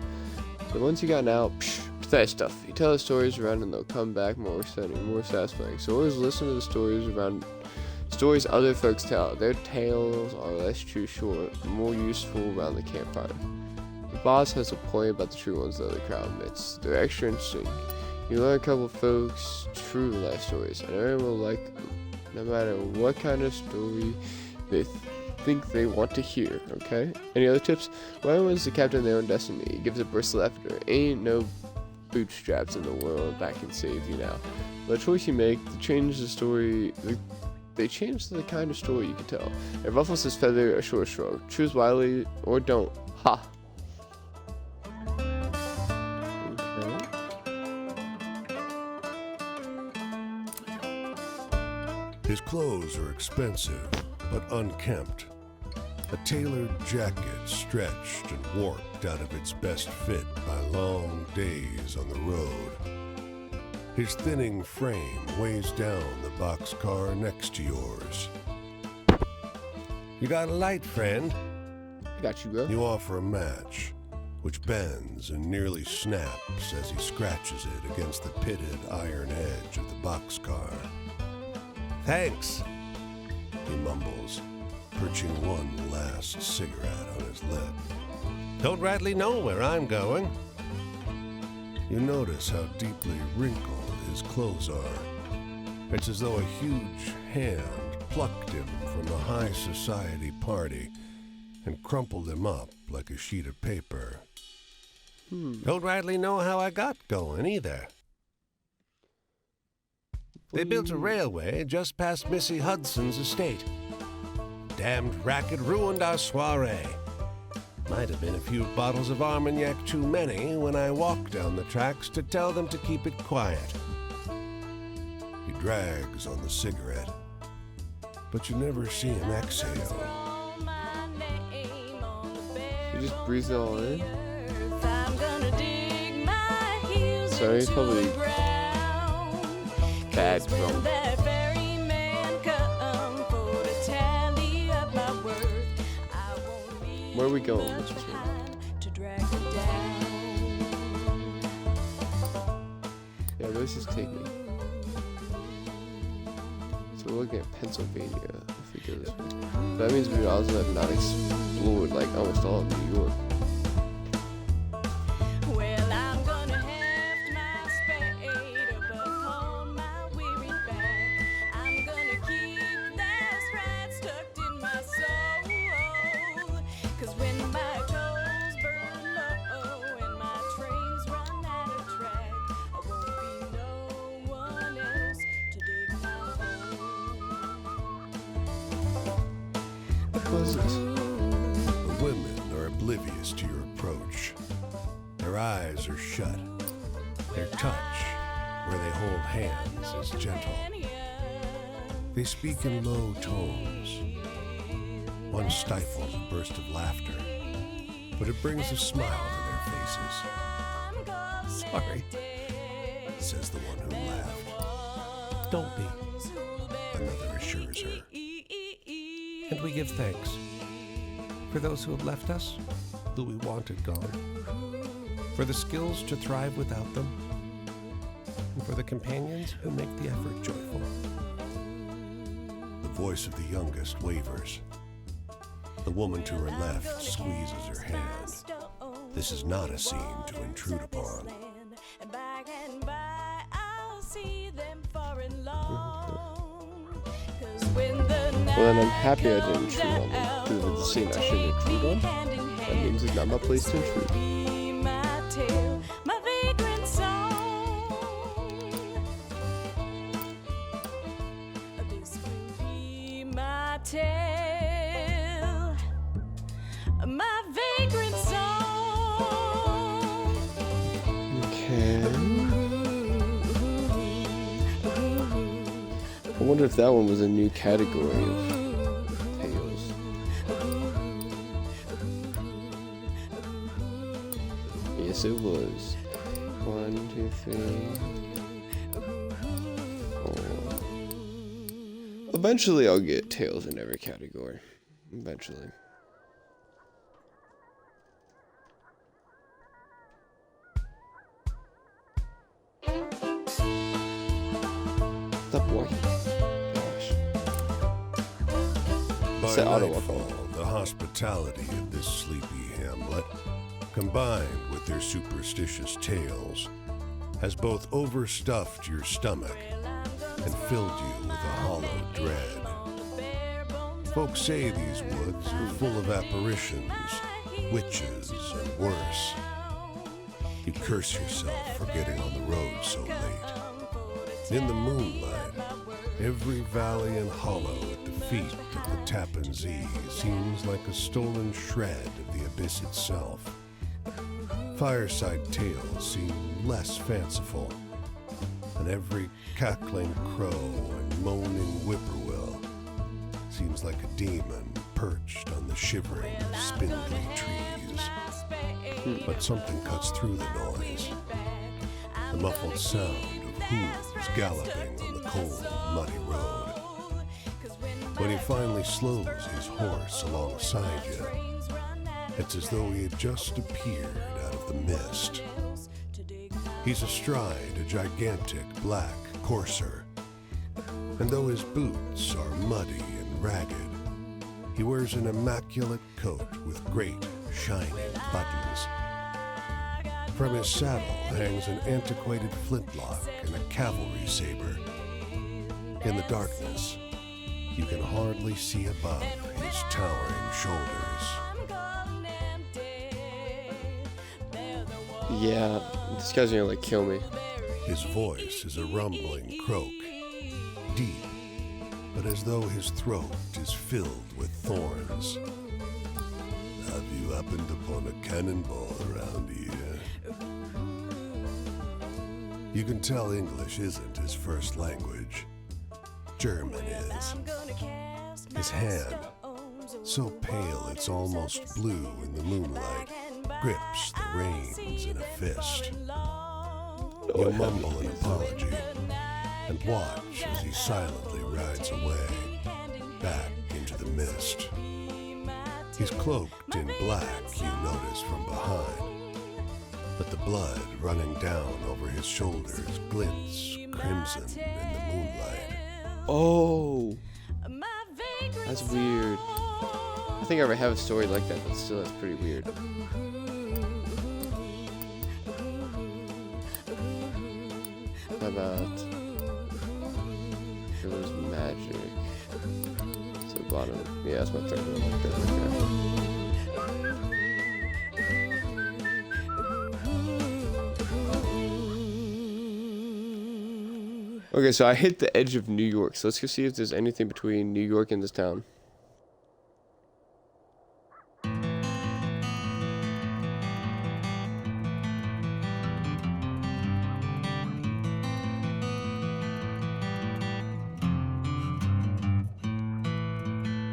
The ones you got now, pathetic stuff. You tell the stories around and they'll come back more exciting, more satisfying. So always listen to the stories other folks tell. Their tales are less true short, more useful around the campfire. The boss has a point about the true ones though the crowd admits. They're extra interesting. You learn a couple of folks' true life stories, and everyone will like them, no matter what kind of story they think they want to hear, okay? Any other tips? Well, everyone's the captain of their own destiny. It gives a burst of laughter. Ain't no bootstraps in the world that can save you now. The choice you make, they change the story, they change the kind of story you can tell. It ruffles his feather, a short shrug. Choose wisely or don't. Ha! His clothes are expensive, but unkempt. A tailored jacket stretched and warped out of its best fit by long days on the road. His thinning frame weighs down the boxcar next to yours. You got a light, friend? I got you, bro. You offer a match, which bends and nearly snaps as he scratches it against the pitted iron edge of the boxcar. Thanks. He mumbles, perching one last cigarette on his lip. Don't rightly know where I'm going. You notice how deeply wrinkled his clothes are. It's as though a huge hand plucked him from a high society party and crumpled him up like a sheet of paper. Don't rightly know how I got going either. They built a railway just past Missy Hudson's estate. Damned racket ruined our soiree. Might have been a few bottles of Armagnac too many when I walked down the tracks to tell them to keep it quiet. He drags on the cigarette, but you never see him exhale. You just breathe it all in. I'm gonna dig my heels Sorry, into probably the ground. bad 'Cause when drum. that ferryman come for to tally up my worth, I won't leave Where are we going, much Mr. King? behind to drag me down. Yeah, where does this take me? So we're looking at Pennsylvania if we go this way. That means we also have not explored like almost all of New York. Well, I'm gonna heft my spade upon my weary back. I'm gonna keep that stride stuck in my soul. 'Cause when my toes burn low and my trains run out of track, I won't be no one else to dig my hole. What was this? The women are oblivious to your approach. Their eyes are shut. Their touch, where they hold hands, is gentle. They speak in low tones. One stifles a burst of laughter, but it brings a smile to their faces. Sorry. Says the one who laughed. Don't be. Another assures her. And we give thanks for those who have left us, who we wanted gone, for the skills to thrive without them, and for the companions who make the effort joyful. The voice of the youngest wavers. The woman to her left squeezes her hand. This is not a scene to intrude upon. Well, then I'm happy I didn't intrude on them. Because if it's a scene I shouldn't intrude on, that means it's not my place to intrude. Be my tale, my vagrant song. This will be my tale, my vagrant song. Okay. I wonder if that one was a new category of tales. Yes, it was. 1, 2, 3, 4. Eventually, I'll get tales in every category. Eventually. Stop walking. Gosh. By Set auto walk nightfall, the hospitality of this sleepy hamlet, combined with their superstitious tales, has both overstuffed your stomach and filled you with a hollow dread. Folks say these woods are full of apparitions, witches, and worse. You curse yourself for getting on the road so late. In the moonlight, every valley and hollow at the feet of the Tappan Zee seems like a stolen shred of the abyss itself. Fireside tales seem less fanciful. and every cackling crow and moaning whippoorwill seems like a demon perched on the shivering, spindly trees. But something cuts through the noise, the muffled sound of hooves galloping on the cold, muddy road. When he finally slows his horse alongside you, it's as though he had just appeared out of the mist. He's astride a gigantic black courser, and though his boots are muddy and ragged, he wears an immaculate coat with great, shining buttons. From his saddle hangs an antiquated flintlock and a cavalry saber. In the darkness, you can hardly see above his towering shoulders. Yeah, this guy's gonna like kill me. His voice is a rumbling croak, deep, but as though his throat is filled with thorns. Have you happened upon a cannonball around here? You can tell English isn't his first language. German is. His hand, so pale it's almost blue in the moonlight, grips the reins in a fist. You mumble an apology and watch as he silently rides away, back into the mist. He's cloaked in black, you notice from behind, but the blood running down over his shoulders glints crimson in the moonlight. Oh, that's weird. I think I ever have a story like that, but still, that's pretty weird. How about there was magic? So bottom. Yeah, that's my third one. Like that. Okay, so I hit the edge of New York. So let's go see if there's anything between New York and this town.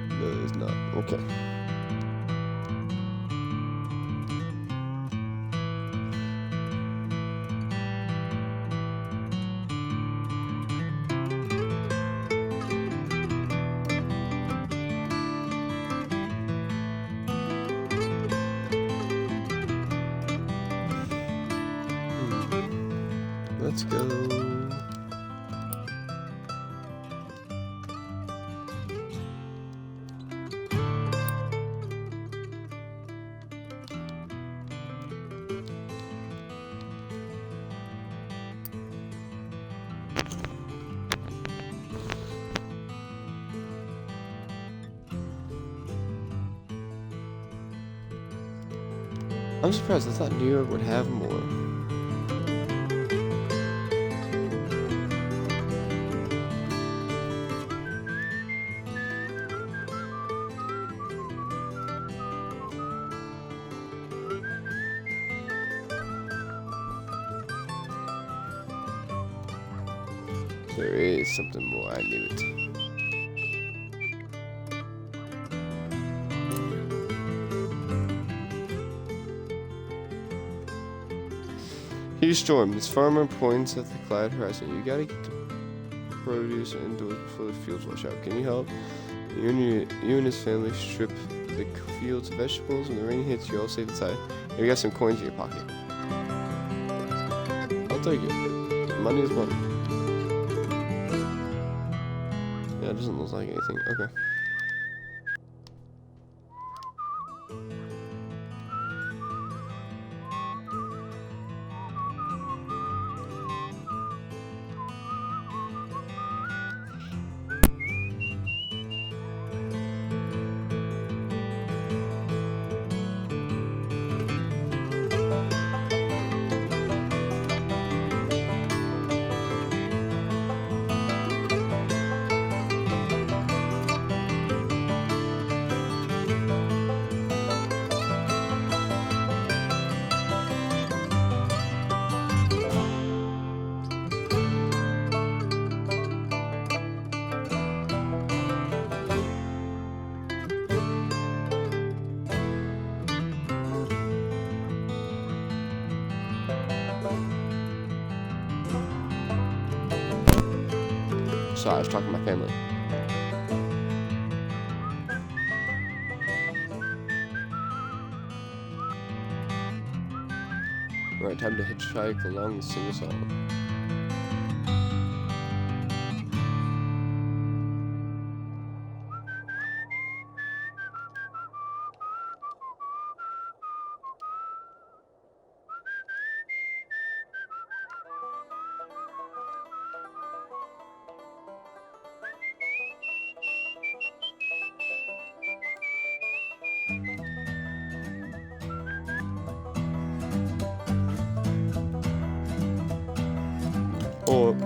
No, there's not. Okay. Let's go. I'm surprised. I thought New York would have more. There is something more. I knew it. Huge storm. This farmer points at the cloud horizon. You gotta get the produce indoors before the fields wash out. Can you help? You and his family strip the fields of vegetables. When the rain hits, you all safe inside. You got some coins in your pocket. I'll take it. Money is money. Yeah, it doesn't look like anything. Okay. Sorry, I was talking to my family. Alright, time to hitchhike along the sing-a-song. Or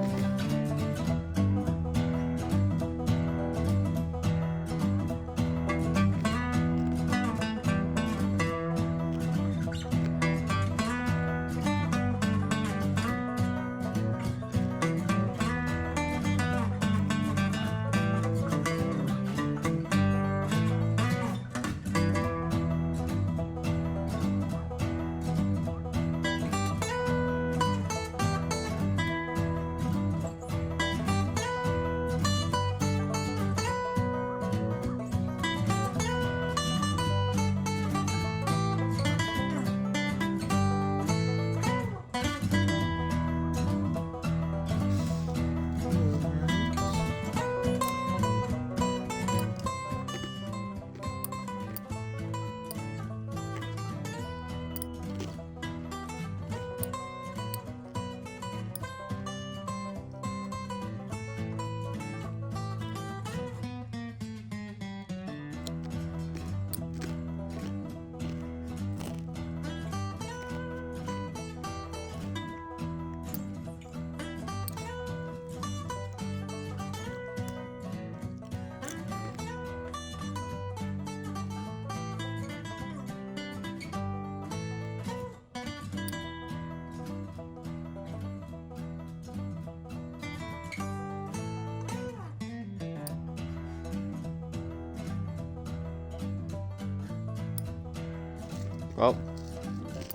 well,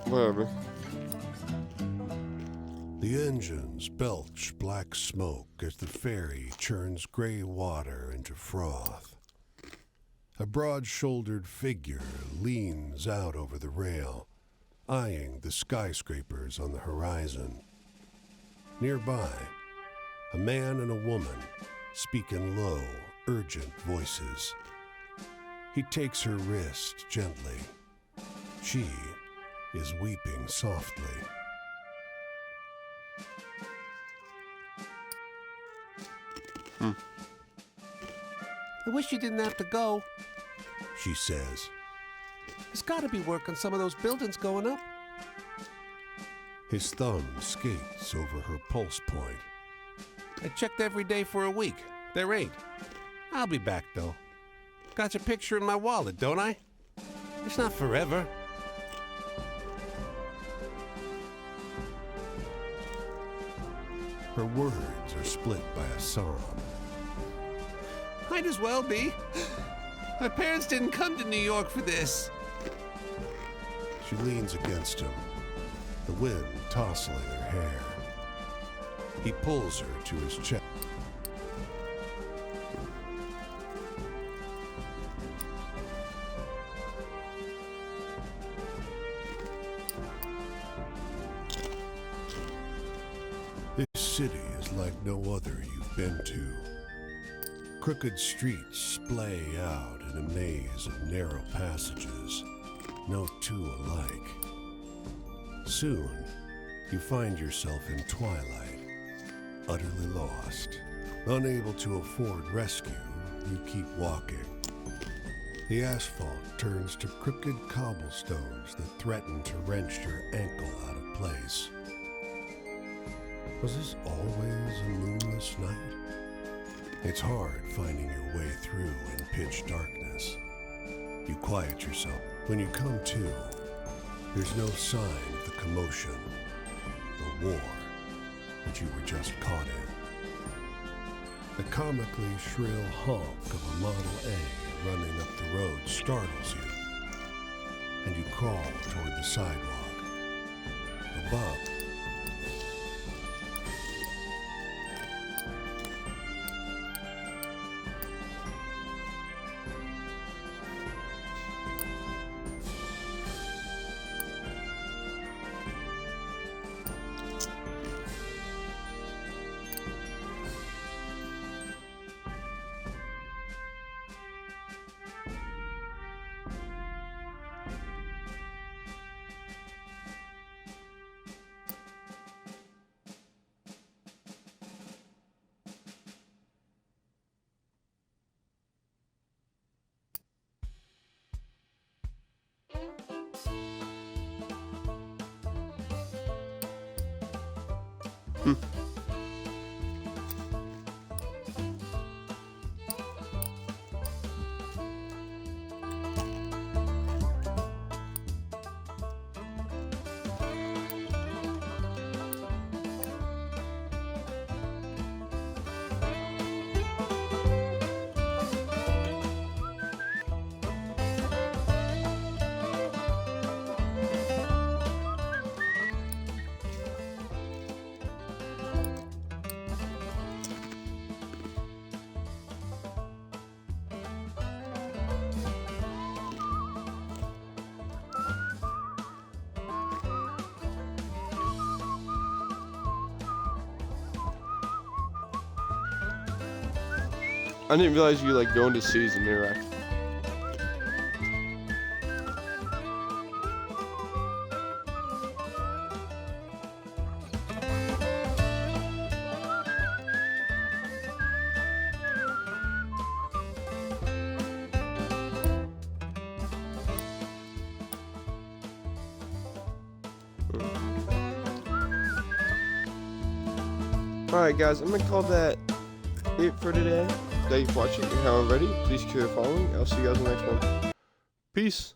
whatever. The engines belch black smoke as the ferry churns gray water into froth. A broad-shouldered figure leans out over the rail, eyeing the skyscrapers on the horizon. Nearby, a man and a woman speak in low, urgent voices. He takes her wrist gently. She is weeping softly. I wish you didn't have to go. She says. There's got to be work on some of those buildings going up. His thumb skates over her pulse point. I checked every day for a week. There ain't. I'll be back, though. Got your picture in my wallet, don't I? It's not forever. Her words are split by a sob. Might as well be. My parents didn't come to New York for this. She leans against him, the wind tousling her hair. He pulls her to his chest. This city is like no other you've been to. Crooked streets splay out in a maze of narrow passages, no two alike. Soon, you find yourself in twilight, utterly lost. Unable to afford rescue, you keep walking. The asphalt turns to crooked cobblestones that threaten to wrench your ankle out of place. Was this always a moonless night? It's hard finding your way through in pitch darkness. You quiet yourself. When you come to, there's no sign of the commotion, the war that you were just caught in. The comically shrill honk of a Model A running up the road startles you, and you crawl toward the sidewalk. Above, I didn't realize you like go into cities and interact. Alright guys, I'm gonna call that it for today. Thank you for watching. If you haven't already, please consider following. I'll see you guys in the next one. Peace.